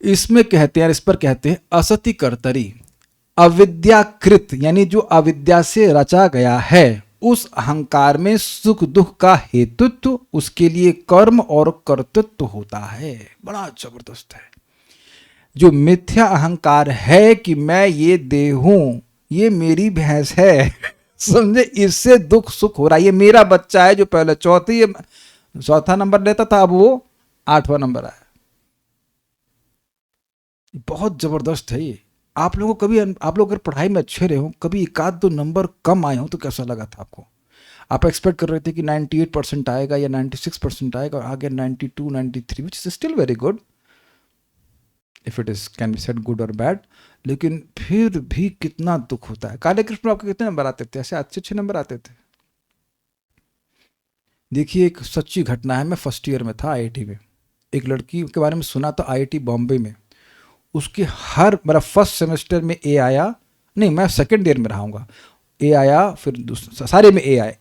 इसमें कहते हैं, इस पर कहते हैं असति कर्तरी, अविद्याकृत, यानी जो अविद्या से रचा गया है, उस अहंकार में सुख दुख का हेतुत्व, उसके लिए कर्म और कर्तृत्व होता है। बड़ा जबरदस्त है। जो मिथ्या अहंकार है कि मैं ये देह हूं, ये मेरी भैंस है, समझे, इससे दुख सुख हो रहा है। ये मेरा बच्चा है जो पहले चौथा नंबर लेता था, अब वो 8वां नंबर आया। बहुत जबरदस्त है ये। आप लोगों को कभी, आप लोग अगर पढ़ाई में अच्छे रहे हो, कभी एक आध दो नंबर कम आए हो तो कैसा लगा था आपको? आप एक्सपेक्ट कर रहे थे कि 98% आएगा या 96% आएगा, और आ गया 92, 93, which is still very good if it is can be said good और बैड, लेकिन फिर भी कितना दुख होता है। काले कृष्ण आपके कितने नंबर आते थे? ऐसे अच्छे अच्छे नंबर आते थे। देखिए, एक सच्ची घटना है। मैं फर्स्ट ईयर में था आईआईटी में, एक लड़की के बारे में सुना था आईआईटी बॉम्बे में। उसके हर, मेरा फर्स्ट सेमेस्टर में ए आया, नहीं मैं सेकेंड ईयर में रहाऊंगा, ए आया, फिर सारे में ए आए।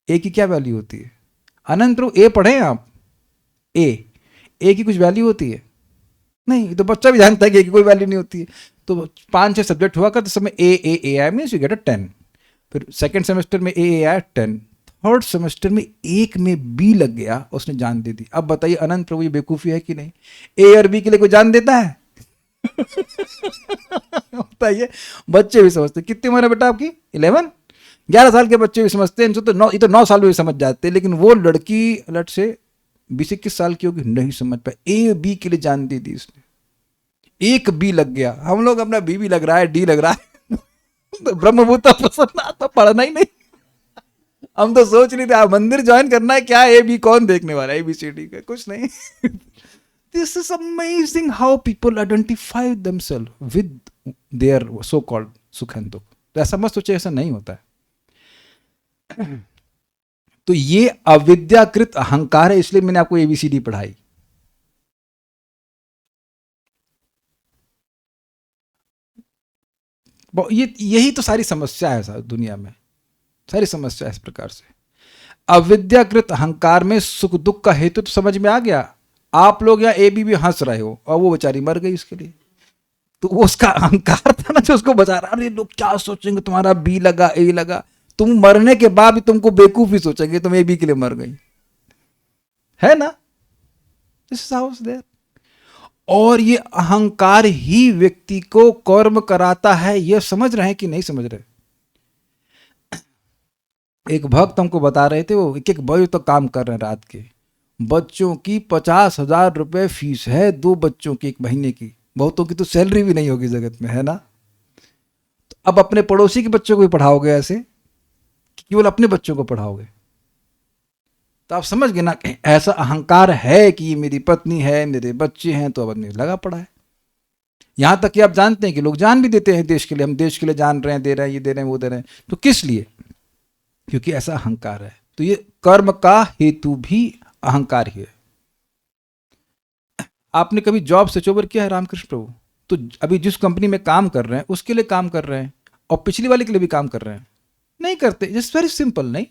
ए की क्या वैल्यू होती है? अनंत रो ए पढ़े आप? ए की कुछ वैल्यू होती है? नहीं, तो बच्चा भी जानता है कि ए की कोई वैल्यू नहीं होती है। तो 5-6 सब्जेक्ट हुआ करते समय ए आया मीन्स यू गेट अ 10। फिर सेकेंड सेमेस्टर में ए आया 10, थर्ड सेमेस्टर में एक में बी लग गया, उसने जान दे दी। अब बताइए अनंत प्रभु ये बेवकूफ़ी है कि नहीं? ए और बी के लिए कोई जान देता है? बताइए, बच्चे भी समझते। कितनी उम्र है बेटा आपकी? 11? 11 साल के बच्चे भी समझते हैं, इनसे तो 9 साल में भी समझ जाते हैं। लेकिन वो लड़की लट से 20-21 साल की होगी, नहीं समझ पाए। ए बी के लिए जान दे दी उसने, एक बी लग गया। हम लोग अपना बी भी लग रहा है, डी लग रहा है तो ब्रह्मभूता प्रसन्न तो पढ़ना ही नहीं। हम तो सोच रहे थे आप मंदिर ज्वाइन करना है, क्या ए बी कौन देखने वाला है, ABCD का कुछ नहीं। This is amazing how people identify themselves with their so called sukh and dukh. तो ऐसा मत सोचे, ऐसा नहीं होता है। तो ये अविद्याकृत अहंकार है, इसलिए मैंने आपको ABCD पढ़ाई। यही तो सारी समस्या है दुनिया में, सारी समस्या इस प्रकार से। अविद्याकृत अहंकार में सुख दुख का हेतु तो समझ में आ गया। आप लोग यहाँ ए बी भी हंस रहे हो, और वो बेचारी मर गई उसके लिए। तो वो उसका अहंकार था ना जो उसको बचा रहा। अरे लोग क्या सोचेंगे, तुम्हारा बी लगा, ए लगा। तुम मरने के बाद भी तुमको बेवकूफी सोचेंगे, तुम ए बी के लिए मर गई, है ना? This is how it's there. और ये अहंकार ही व्यक्ति को कर्म कराता है। यह समझ रहे हैं कि नहीं समझ रहे? एक भक्त हमको बता रहे थे, वो एक बजे तो काम कर रहे हैं रात के। बच्चों की 50,000 रुपए फीस है, 2 बच्चों की 1 महीने की। बहुतों की तो सैलरी भी नहीं होगी जगत में, है ना? तो अब अपने पड़ोसी के बच्चों को भी पढ़ाओगे ऐसे, केवल अपने बच्चों को पढ़ाओगे? तो आप समझ गए ना, ऐसा अहंकार है कि ये मेरी पत्नी है, मेरे बच्चे हैं, तो अब आदमी लगा पड़ा है। यहां तक कि आप जानते हैं कि लोग जान भी देते हैं देश के लिए। हम देश के लिए जान रहे हैं, दे रहे हैं, ये दे रहे हैं, वो दे रहे हैं। तो किस लिए? क्योंकि ऐसा अहंकार है। तो ये कर्म का हेतु भी अहंकार ही है। आपने कभी जॉब स्विच ओवर किया है रामकृष्ण प्रभु? तो अभी जिस कंपनी में काम कर रहे हैं उसके लिए काम कर रहे हैं, और पिछली वाले के लिए भी काम कर रहे हैं? नहीं करते। Just very simple. नहीं,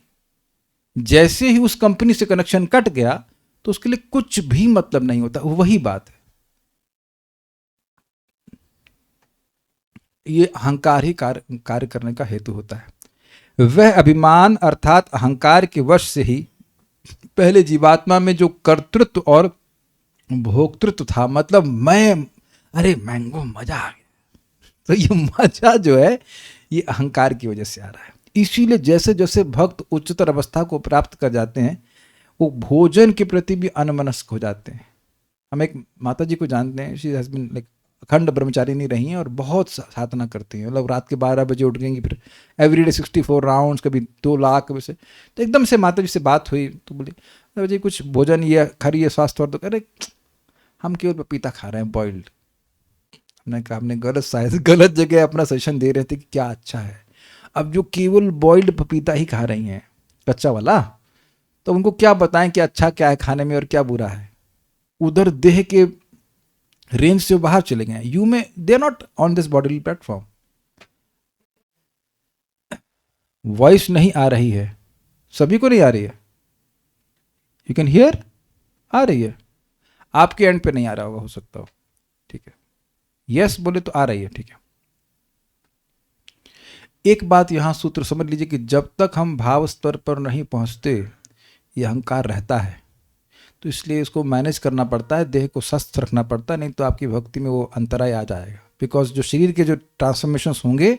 जैसे ही उस कंपनी से कनेक्शन कट गया तो उसके लिए कुछ भी मतलब नहीं होता। वही बात है, ये अहंकार ही कार्य करने का हेतु होता है। वह अभिमान अर्थात अहंकार के वश से ही पहले जीवात्मा में जो कर्तृत्व और भोक्तृत्व था, मतलब मैं, अरे मैंगो मजा आ गया, तो ये मजा जो है ये अहंकार की वजह से आ रहा है। इसीलिए जैसे जैसे भक्त उच्चतर अवस्था को प्राप्त कर जाते हैं, वो भोजन के प्रति भी अनमनस्क हो जाते हैं। हम एक माता जी को जानते हैं, शी हैज बीन लाइक अखंड ब्रह्मचारी नहीं रही हैं और बहुत साधना करती हैं। मतलब रात के 12 बजे उठ गएंगी, फिर एवरीडे 64 राउंड्स, कभी 2 लाख, कभी से। तो एकदम से माता जी से बात हुई तो बोली, माता जी कुछ भोजन ये खरी स्वास्थ्य और, तो कह रहे हम केवल पपीता खा रहे हैं बॉइल्ड। हमने कहा हमने गलत जगह अपना सजेशन दे रहे थे कि क्या अच्छा है। अब जो केवल बॉइल्ड पपीता ही खा रही हैं, कच्चा वाला, तो उनको क्या बताएं कि अच्छा क्या है खाने में और क्या बुरा है। उधर देह के रेंज से बाहर चले गए। You may they are not on this body platform. Voice नहीं आ रही है, सभी को नहीं आ रही है। यू कैन हियर, आ रही है, आपके एंड पे नहीं आ रहा होगा, हो सकता हो। ठीक है, यस बोले तो आ रही है, ठीक है। एक बात यहां सूत्र समझ लीजिए कि जब तक हम भाव स्तर पर नहीं पहुंचते ये अहंकार रहता है। तो इसलिए इसको मैनेज करना पड़ता है, देह को स्वस्थ रखना पड़ता है, नहीं तो आपकी भक्ति में वो अंतराय आ जाएगा। बिकॉज जो शरीर के जो ट्रांसफॉर्मेशंस होंगे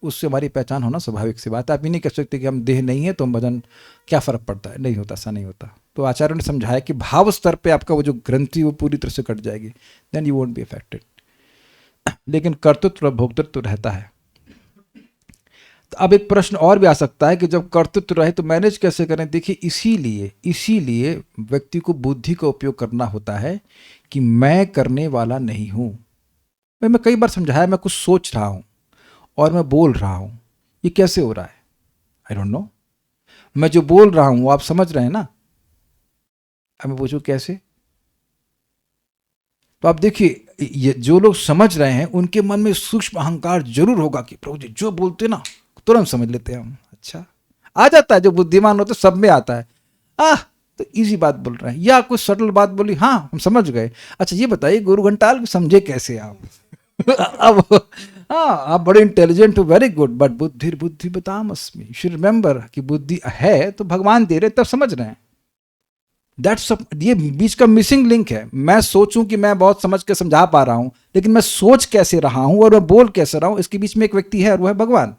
उससे हमारी पहचान होना स्वाभाविक सी बात है। आप ये नहीं कह सकते कि हम देह नहीं है तो हम भजन क्या फ़र्क पड़ता है, नहीं होता, ऐसा नहीं होता। तो आचार्य ने समझाया कि भाव स्तर पे आपका वो जो ग्रंथि वो पूरी तरह से कट जाएगी, then you won't be affected. लेकिन कर्तृत्व और भोक्तृत्व रहता है। तो अब एक प्रश्न और भी आ सकता है कि जब कर्तृत्व रहे तो मैनेज कैसे करें। देखिए, इसीलिए व्यक्ति को बुद्धि का उपयोग करना होता है कि मैं करने वाला नहीं हूँ। मैं कई बार समझाया, मैं कुछ सोच रहा हूँ और मैं बोल रहा हूँ, ये कैसे हो रहा है? I don't know. मैं जो बोल रहा हूँ आप समझ रहे हैं ना? अब मैं पूछूं कैसे? तो आप देखिए, ये जो लोग समझ रहे हैं उनके मन में सूक्ष्म अहंकार जरूर होगा कि प्रभु जी जो बोलते ना तुरंत समझ लेते हैं हम। अच्छा, आ जाता है, जो बुद्धिमान होते सब में आता है। तो इजी बात बोल रहे हैं या कोई सटल बात बोली, हाँ हम समझ गए। अच्छा ये बताइए गुरु घंटाल समझे कैसे आप? अब आप बड़े इंटेलिजेंट हो, वेरी गुड, बट बुद्धि बुद्धि बतामस्मि, यू शुड रिमेंबर कि बुद्धि है तो भगवान दे रहे तब समझ रहे हैं। दैट्स ये बीच का मिसिंग लिंक है। मैं सोचूं कि मैं बहुत समझ के समझा पा रहा हूं, लेकिन मैं सोच कैसे रहा हूं और मैं बोल कैसे रहा हूं, इसके बीच में एक व्यक्ति है और वो है भगवान।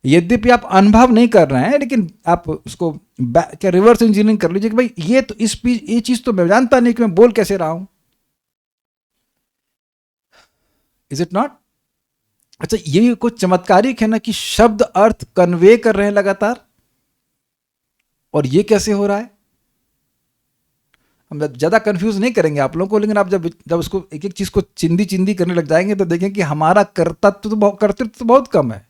यद्यपि आप अनुभव नहीं कर रहे हैं, लेकिन आप उसको क्या रिवर्स इंजीनियरिंग कर लीजिए कि भाई ये चीज तो मैं जानता नहीं कि मैं बोल कैसे रहा हूं। Is it not? अच्छा, ये कुछ चमत्कारिक है ना कि शब्द अर्थ कन्वे कर रहे हैं लगातार, और ये कैसे हो रहा है? हम ज्यादा कंफ्यूज नहीं करेंगे आप लोगों को, लेकिन आप जब उसको एक एक चीज को चिंदी करने लग जाएंगे तो देखें कि हमारा कर्तृत्व तो बहुत कम है।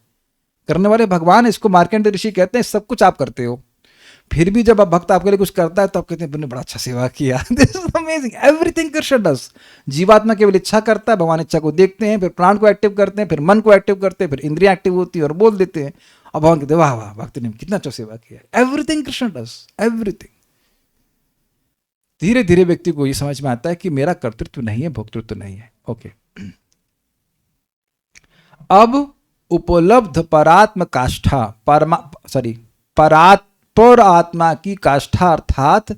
करने वाले भगवान, इसको मार्कंडेय ऋषि कहते हैं, सब कुछ आप करते हो। फिर भी जब आप भक्त आपके लिए कुछ करता है तो आप कहते हैं बड़ा अच्छा सेवा किया। This is amazing, everything Krishna does. जीवात्मा केवल इच्छा करता है, भगवान इच्छा को देखते हैं, फिर प्राण को एक्टिव करते हैं, फिर मन को एक्टिव करते हैं, फिर इंद्रियां एक्टिव होती है और बोल देते हैं, और भगवान कहते हैं वाह वाह भक्त ने कितना अच्छा सेवा किया। Everything Krishna does, everything. धीरे धीरे व्यक्ति को ये समझ में आता है कि मेरा कर्तृत्व नहीं है, भोक्तृत्व नहीं है। ओके, अब उपलब्ध परात्म काष्ठा, पर आत्मा की काष्ठा अर्थात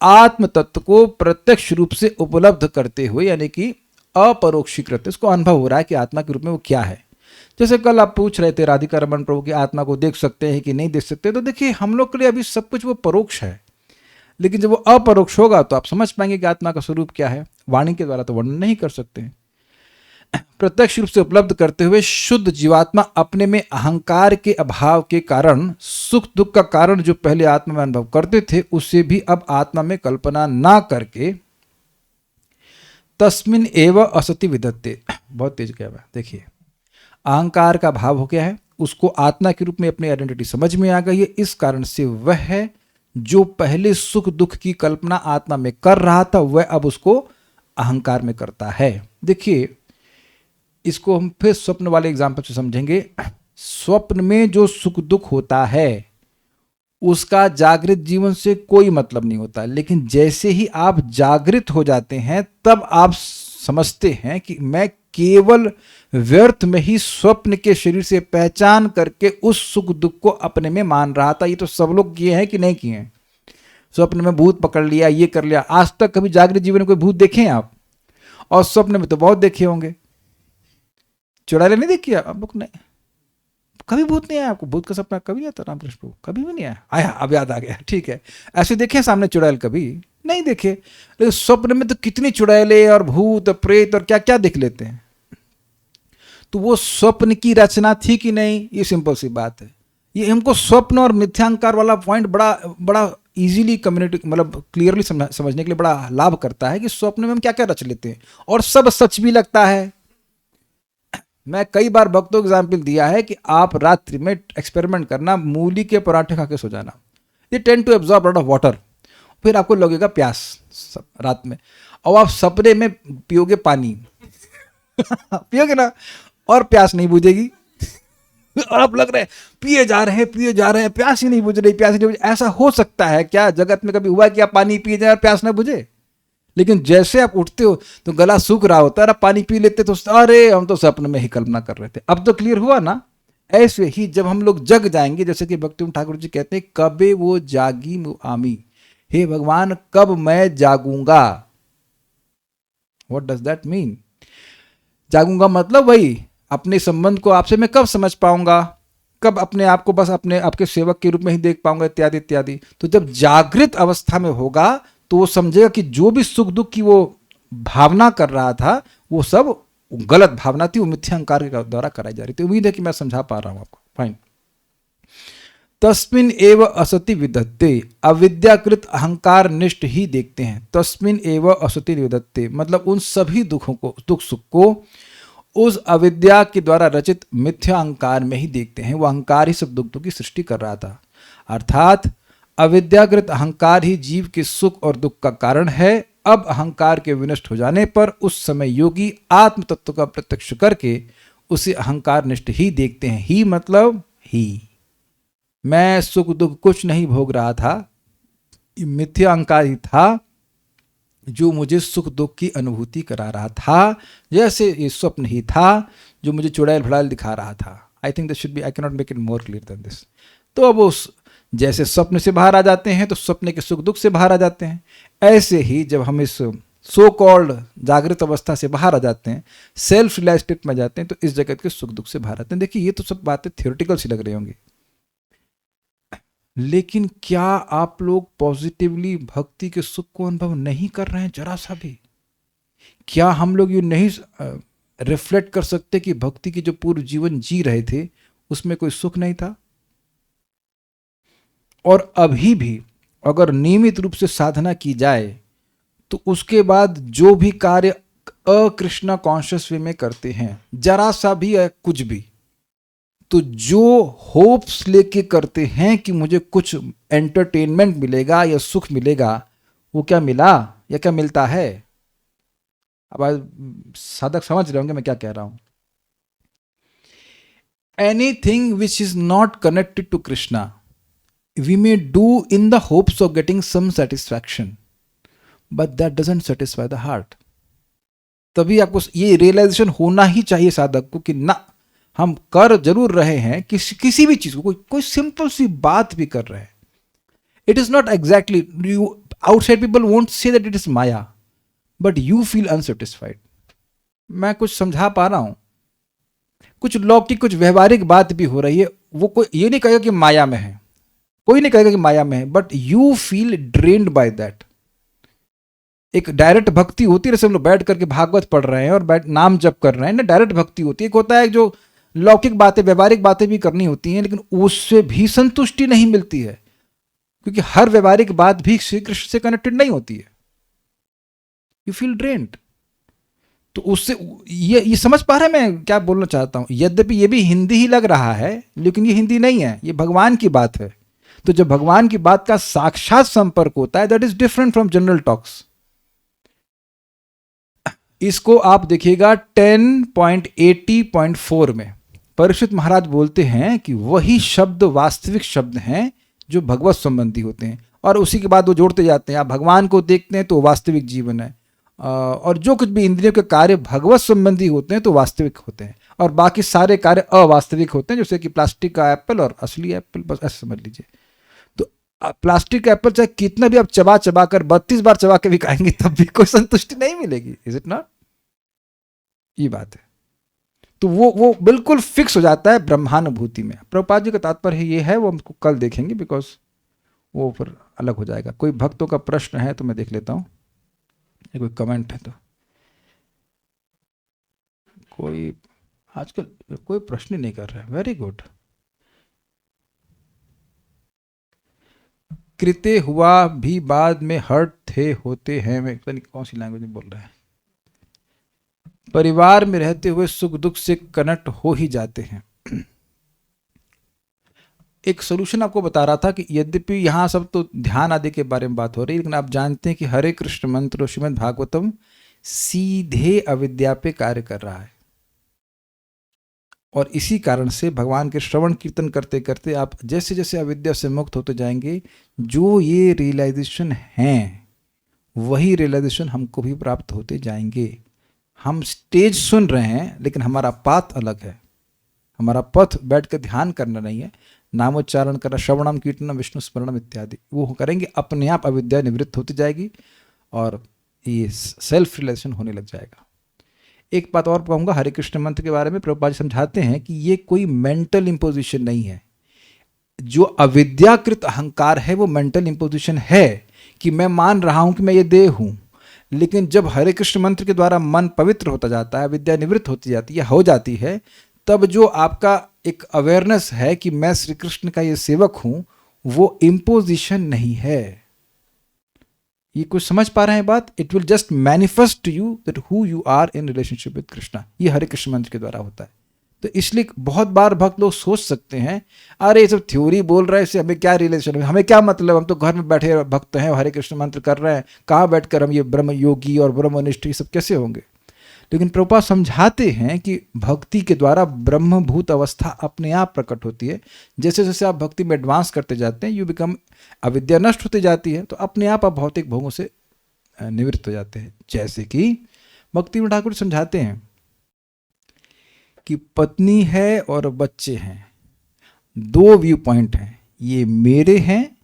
आत्म तत्व को प्रत्यक्ष रूप से उपलब्ध करते हुए, यानी कि अपरोक्षीकृत, इसको अनुभव हो रहा है कि आत्मा के रूप में वो क्या है। जैसे कल आप पूछ रहे थे राधिका रमन प्रभु की आत्मा को देख सकते हैं कि नहीं देख सकते, तो देखिए हम लोग के लिए अभी सब कुछ वो परोक्ष है, लेकिन जब वो अपरोक्ष होगा तो आप समझ पाएंगे कि आत्मा का स्वरूप क्या है। वाणी के द्वारा तो वर्णन नहीं कर सकते हैं। प्रत्यक्ष रूप से उपलब्ध करते हुए शुद्ध जीवात्मा अपने में अहंकार के अभाव के कारण सुख दुख का कारण जो पहले आत्मा में अनुभव करते थे उससे भी अब आत्मा में कल्पना ना करके तस्मिन एव असति विदत्ते। बहुत तेज क्या है, देखिए अहंकार का भाव हो गया है, उसको आत्मा के रूप में अपनी आइडेंटिटी समझ में आ गई है। इस कारण से वह जो पहले सुख दुख की कल्पना आत्मा में कर रहा था वह अब उसको अहंकार में करता है। देखिए इसको हम फिर स्वप्न वाले एग्जाम्पल से समझेंगे। स्वप्न में जो सुख दुख होता है उसका जागृत जीवन से कोई मतलब नहीं होता, लेकिन जैसे ही आप जागृत हो जाते हैं तब आप समझते हैं कि मैं केवल व्यर्थ में ही स्वप्न के शरीर से पहचान करके उस सुख दुख को अपने में मान रहा था। ये तो सब लोग किए हैं कि नहीं किए हैं? स्वप्न में भूत पकड़ लिया, ये कर लिया। आज तक कभी जागृत जीवन में कोई भूत देखे हैं आप? और स्वप्न में तो बहुत देखे होंगे। चुड़ैल नहीं देखी आप लोग ने? कभी भूत नहीं आया आपको? भूत का सपना कभी नहीं आता? रामकृष्ण प्रभु कभी भी नहीं आया? आया, अब याद आ गया, ठीक है। ऐसे देखे सामने चुड़ैल? कभी नहीं देखे। लेकिन स्वप्न में तो कितनी चुड़ैले और भूत प्रेत और क्या क्या देख लेते हैं। तो वो स्वप्न की रचना थी कि नहीं? ये सिंपल सी बात है। ये हमको स्वप्न और मिथ्यांकार वाला पॉइंट बड़ा इजीली कम्युनिटी मतलब क्लियरली समझने के लिए बड़ा लाभ करता है कि स्वप्न में हम क्या क्या रच लेते हैं और सब सच भी लगता है। मैं कई बार भक्तों को एग्जाम्पल दिया है कि आप रात्रि में एक्सपेरिमेंट करना, मूली के पराठे खा के सो जाना। ये tend to absorb lot of water. फिर आपको लगेगा प्यास रात में, और आप सपने में पियोगे पानी पियोगे ना, और प्यास नहीं बुझेगी। और आप लग रहे हैं पिए जा रहे हैं, प्यास ही नहीं बुझ रही, ऐसा हो सकता है क्या? जगत में कभी हुआ कि आप पानी पिए जाए और प्यास ना बुझे? लेकिन जैसे आप उठते हो तो गला सूख रहा होता है, आप पानी पी लेते तो अरे हम तो सपने में ही कल्पना कर रहे थे। अब तो क्लियर हुआ ना? ऐसे ही जब हम लोग जग जाएंगे, जैसे कि भक्ति ठाकुर जी कहते हैं, कबे वो जागी आमी, हे भगवान कब मैं जागूंगा। What does that mean? जागूंगा मतलब वही अपने संबंध को आपसे मैं कब समझ पाऊंगा, कब अपने आप को बस अपने आपके सेवक के रूप में ही देख पाऊंगा, इत्यादि इत्यादि। तो जब जागृत अवस्था में होगा तो वो समझेगा कि जो भी सुख दुख की वो भावना कर रहा था वो सब गलत भावना थी, वो मिथ्या अहंकार के द्वारा कराई जा रही थी। उम्मीद है कि मैं समझा पा रहा हूं आपको। फाइन। तस्मिन एव असति विदत्ते, अविद्याकृत अहंकार निष्ठ ही देखते हैं। तस्मिन एव असति विदत्ते मतलब उन सभी दुखों को, दुख सुख को उस अविद्या के द्वारा रचित मिथ्या अहंकार में ही देखते हैं। वह अहंकार ही सब दुखों की सृष्टि कर रहा था। अर्थात अविद्याकृत अहंकार ही जीव के सुख और दुख का कारण है। अब अहंकार के विनष्ट हो जाने पर उस समय योगी आत्म तत्व का प्रत्यक्ष करके उसे अहंकार निष्ठ ही देखते हैं। ही मतलब ही, मैं सुख दुख कुछ नहीं भोग रहा था, मिथ्या अहंकार ही था जो मुझे सुख दुख की अनुभूति करा रहा था, जैसे ये स्वप्न ही था जो मुझे चुड़ैल भड़ैल दिखा रहा था। I think this should be, I can not make it more clear than this. तो अब उस जैसे स्वप्न से बाहर आ जाते हैं तो स्वप्न के सुख दुख से बाहर आ जाते हैं, ऐसे ही जब हम इस सो कॉल्ड जागृत अवस्था से बाहर आ जाते हैं, सेल्फ रियलाइज स्टेट में जाते हैं, तो इस जगत के सुख दुख से बाहर आते हैं। देखिए ये तो सब बातें थियोरेटिकल सी लग रही होंगी, लेकिन क्या आप लोग पॉजिटिवली भक्ति के सुख को अनुभव नहीं कर रहे हैं जरा सा भी? क्या हम लोग ये नहीं रिफ्लेक्ट कर सकते कि भक्ति की जो पूर्व जीवन जी रहे थे उसमें कोई सुख नहीं था? और अभी भी अगर नियमित रूप से साधना की जाए तो उसके बाद जो भी कार्य अकृष्णा कॉन्शियस वे में करते हैं, जरा सा भी या कुछ भी, तो जो होप्स लेके करते हैं कि मुझे कुछ एंटरटेनमेंट मिलेगा या सुख मिलेगा, वो क्या मिला या क्या मिलता है? अब आज साधक समझ रहे होंगे मैं क्या कह रहा हूं। Anything which is not connected to Krishna we may do in the hopes of getting some satisfaction, but that doesn't satisfy the heart. तभी आपको ये रियलाइजेशन होना ही चाहिए साधक को कि ना, हम कर जरूर रहे हैं किसी भी चीज को, कोई सिंपल सी बात भी कर रहे हैं, it is not exactly, outside people won't say that it is Maya, but you feel unsatisfied. मैं कुछ समझा पा रहा हूं, कुछ लौकिक कुछ व्यवहारिक बात भी हो रही है, वो कोई ये नहीं कहेगा कि माया में है, कोई नहीं कहेगा कि माया में है, but you feel drained by that. एक डायरेक्ट भक्ति होती है, जैसे हम लोग बैठ करके भागवत पढ़ रहे हैं और बैठ नाम जप कर रहे हैं ना, डायरेक्ट भक्ति होती है। एक होता है जो लौकिक बातें व्यवहारिक बातें भी करनी होती हैं, लेकिन उससे भी संतुष्टि नहीं मिलती है, क्योंकि हर व्यवहारिक बात भी श्री कृष्ण से कनेक्टेड नहीं होती है। You feel drained. तो उससे ये समझ पा रहे हैं मैं क्या बोलना चाहता हूं? यद्यपि ये भी हिंदी ही लग रहा है, लेकिन ये हिंदी नहीं है, ये भगवान की बात है। तो जब भगवान की बात का साक्षात संपर्क होता है, that is different from general talks. इसको आप देखिएगा 10.80.4 में परीक्षित महाराज बोलते हैं कि वही शब्द वास्तविक शब्द हैं जो भगवत संबंधी होते हैं, और उसी के बाद वो जोड़ते जाते हैं, आप भगवान को देखते हैं तो वास्तविक जीवन है, और जो कुछ भी इंद्रियों के कार्य भगवत संबंधी होते हैं तो वास्तविक होते हैं, और बाकी सारे कार्य अवास्तविक होते हैं, जैसे कि प्लास्टिक का एप्पल और असली एप्पल, बस ऐसे समझ लीजिए। प्लास्टिक एप्पल चाहे कितना भी आप चबा चबा कर 32 बार चबा के भी खाएंगे तब भी कोई संतुष्टि नहीं मिलेगी। Is it not? ये बात है। तो वो बिल्कुल फिक्स हो जाता है ब्रह्मानुभूति में। प्रभुपाद जी का तात्पर्य ये है, वो हमको कल देखेंगे, बिकॉज वो फिर अलग हो जाएगा। कोई भक्तों का प्रश्न है तो मैं देख लेता हूं, कोई कमेंट है तो। कोई आजकल कोई प्रश्न नहीं कर रहा है, वेरी गुड। कृत्य हुआ भी बाद में हर्ट थे होते हैं, मैं पता नहीं कौन सी लैंग्वेज में बोल रहा है। परिवार में रहते हुए सुख दुख से कनेक्ट हो ही जाते हैं। एक सोल्यूशन आपको बता रहा था कि यद्यपि यहाँ सब तो ध्यान आदि के बारे में बात हो रही है, लेकिन आप जानते हैं कि हरे कृष्ण मंत्र और श्रीमद् भागवतम सीधे अविद्या पे कार्य कर रहा है, और इसी कारण से भगवान के श्रवण कीर्तन करते करते आप जैसे जैसे अविद्या से मुक्त होते जाएंगे, जो ये रियलाइजेशन हैं वही रियलाइजेशन हमको भी प्राप्त होते जाएंगे। हम स्टेज सुन रहे हैं, लेकिन हमारा पाथ अलग है। हमारा पथ बैठ कर ध्यान करना नहीं है, नामोच्चारण करना, श्रवणम कीर्तनम विष्णु स्मरणम इत्यादि, वो करेंगे, अपने आप अविद्या निवृत्त होती जाएगी और ये सेल्फ रिलेशन होने लग जाएगा। एक बात और कहूँगा हरे कृष्ण मंत्र के बारे में, प्रभुपाद जी समझाते हैं कि ये कोई मेंटल इम्पोजिशन नहीं है। जो अविद्याकृत अहंकार है वो मेंटल इम्पोजिशन है कि मैं मान रहा हूँ कि मैं ये देह हूँ, लेकिन जब हरे कृष्ण मंत्र के द्वारा मन पवित्र होता जाता है, विद्या निवृत्त होती जाती है, हो जाती है, तब जो आपका एक अवेयरनेस है कि मैं श्री कृष्ण का ये सेवक हूँ, वो इम्पोजिशन नहीं है। ये कुछ समझ पा रहे हैं बात? It will just manifest to you that who you are in relationship with Krishna. ये हरे कृष्ण मंत्र के द्वारा होता है। तो इसलिए बहुत बार भक्त लोग सोच सकते हैं, अरे ये सब थ्योरी बोल रहे हैं, इससे हमें क्या रिलेशन है, हमें क्या मतलब, हम तो घर में बैठे भक्त हैं, हरे कृष्ण मंत्र कर रहे हैं, कहाँ बैठकर हम ये ब्रह्म योगी और ब्रह्मनिष्ठ ये सब कैसे होंगे। लेकिन प्रभुपाद समझाते हैं कि भक्ति के द्वारा ब्रह्मभूत अवस्था अपने आप प्रकट होती है। जैसे जैसे आप भक्ति में एडवांस करते जाते हैं, यू बिकम, अविद्या नष्ट होती जाती है, तो अपने आप भौतिक भोगों से निवृत्त हो जाते हैं। जैसे कि भक्ति में ठाकुर समझाते हैं कि पत्नी है और बच्चे हैं, दो व्यू पॉइंट हैं, ये मेरे हैं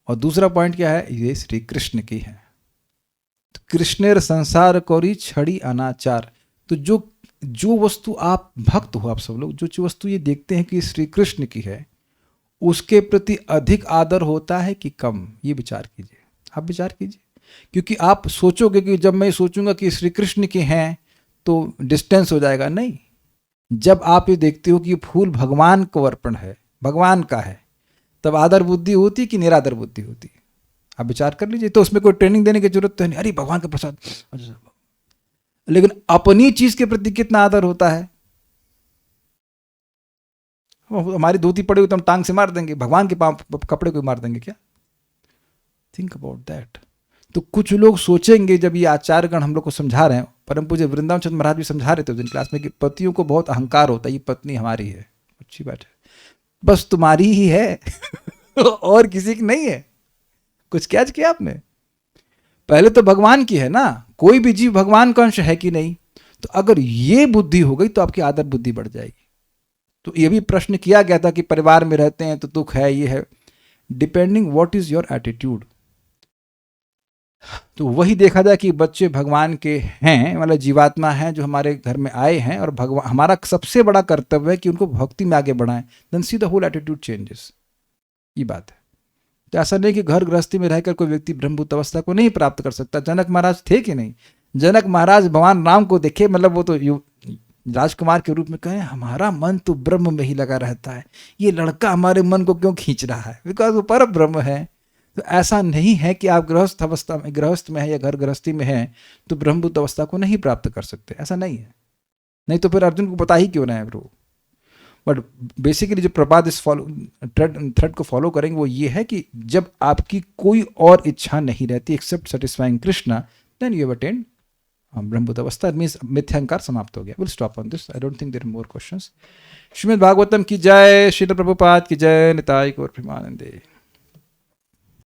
और दूसरा पॉइंट क्या है, ये श्री कृष्ण की है। तो कृष्णेर संसार कौरी छड़ी अनाचार। तो जो वस्तु आप भक्त हो, आप सब लोग जो वस्तु ये देखते हैं कि श्री कृष्ण की है, उसके प्रति अधिक आदर होता है कि कम, ये विचार कीजिए, आप विचार कीजिए। क्योंकि आप सोचोगे कि जब मैं सोचूंगा कि श्री कृष्ण के हैं तो डिस्टेंस हो जाएगा, नहीं। जब आप ये देखते हो कि ये फूल भगवान को अर्पण है, भगवान का है, तब आदर बुद्धि होती है कि निरादर बुद्धि होती है, आप विचार कर लीजिए। तो उसमें कोई ट्रेनिंग देने की जरूरत तो नहीं, अरे भगवान का प्रसाद। लेकिन अपनी चीज के प्रति कितना आदर होता है। हमारी धोती पड़ी हुई तो हम टांग से मार देंगे, भगवान के कपड़े को मार देंगे क्या? Think about that. तो कुछ लोग सोचेंगे, जब ये आचार्यगण हम लोग को समझा रहे हैं, परम पूज्य वृंदावन चंद्र महाराज भी समझा रहे थे उस दिन क्लास में, कि पतियों को बहुत अहंकार होता है, ये पत्नी हमारी है, अच्छी बात है, बस तुम्हारी ही है और किसी की नहीं है। कुछ क्या किया आपने? पहले तो भगवान की है ना, कोई भी जीव भगवान का अंश है कि नहीं। तो अगर ये बुद्धि हो गई तो आपकी आदर बुद्धि बढ़ जाएगी। तो ये भी प्रश्न किया गया था कि परिवार में रहते हैं तो दुख है, ये है, depending what is your attitude. तो वही देखा जाए कि बच्चे भगवान के हैं, मतलब जीवात्मा हैं जो हमारे घर में आए हैं, और भगवान, हमारा सबसे बड़ा कर्तव्य है कि उनको भक्ति में आगे बढ़ाएं। Then see the whole attitude changes. ये बात है। तो ऐसा नहीं कि घर गृहस्थी में रहकर कोई व्यक्ति ब्रह्मभूत अवस्था को नहीं प्राप्त कर सकता। जनक महाराज थे कि नहीं? जनक महाराज भगवान राम को देखे, मतलब वो तो राजकुमार के रूप में कहें, हमारा मन तो ब्रह्म में ही लगा रहता है, ये लड़का हमारे मन को क्यों खींच रहा है, बिकॉज वो पर ब्रह्म है। तो ऐसा नहीं है कि आप गृहस्थ अवस्था में, गृहस्थ में है या घर गृहस्थी में है तो ब्रह्मभूत अवस्था को नहीं प्राप्त कर सकते, ऐसा नहीं है। नहीं तो फिर अर्जुन को पता ही क्यों ना है ब्रो। बट बेसिकली जो प्रपाद इस थ्रेड को फॉलो करेंगे वो ये है कि जब आपकी कोई और इच्छा नहीं रहती except satisfying Krishna, then you have attend ब्रह्मभूत अवस्था। मीन्स मिथ्यांकार समाप्त हो गया। Will stop on this, I don't think there are more questions. Shrimad Bhagavatam की जय, श्रील प्रभुपाद की जय, निताई गौर प्रेमानंदे।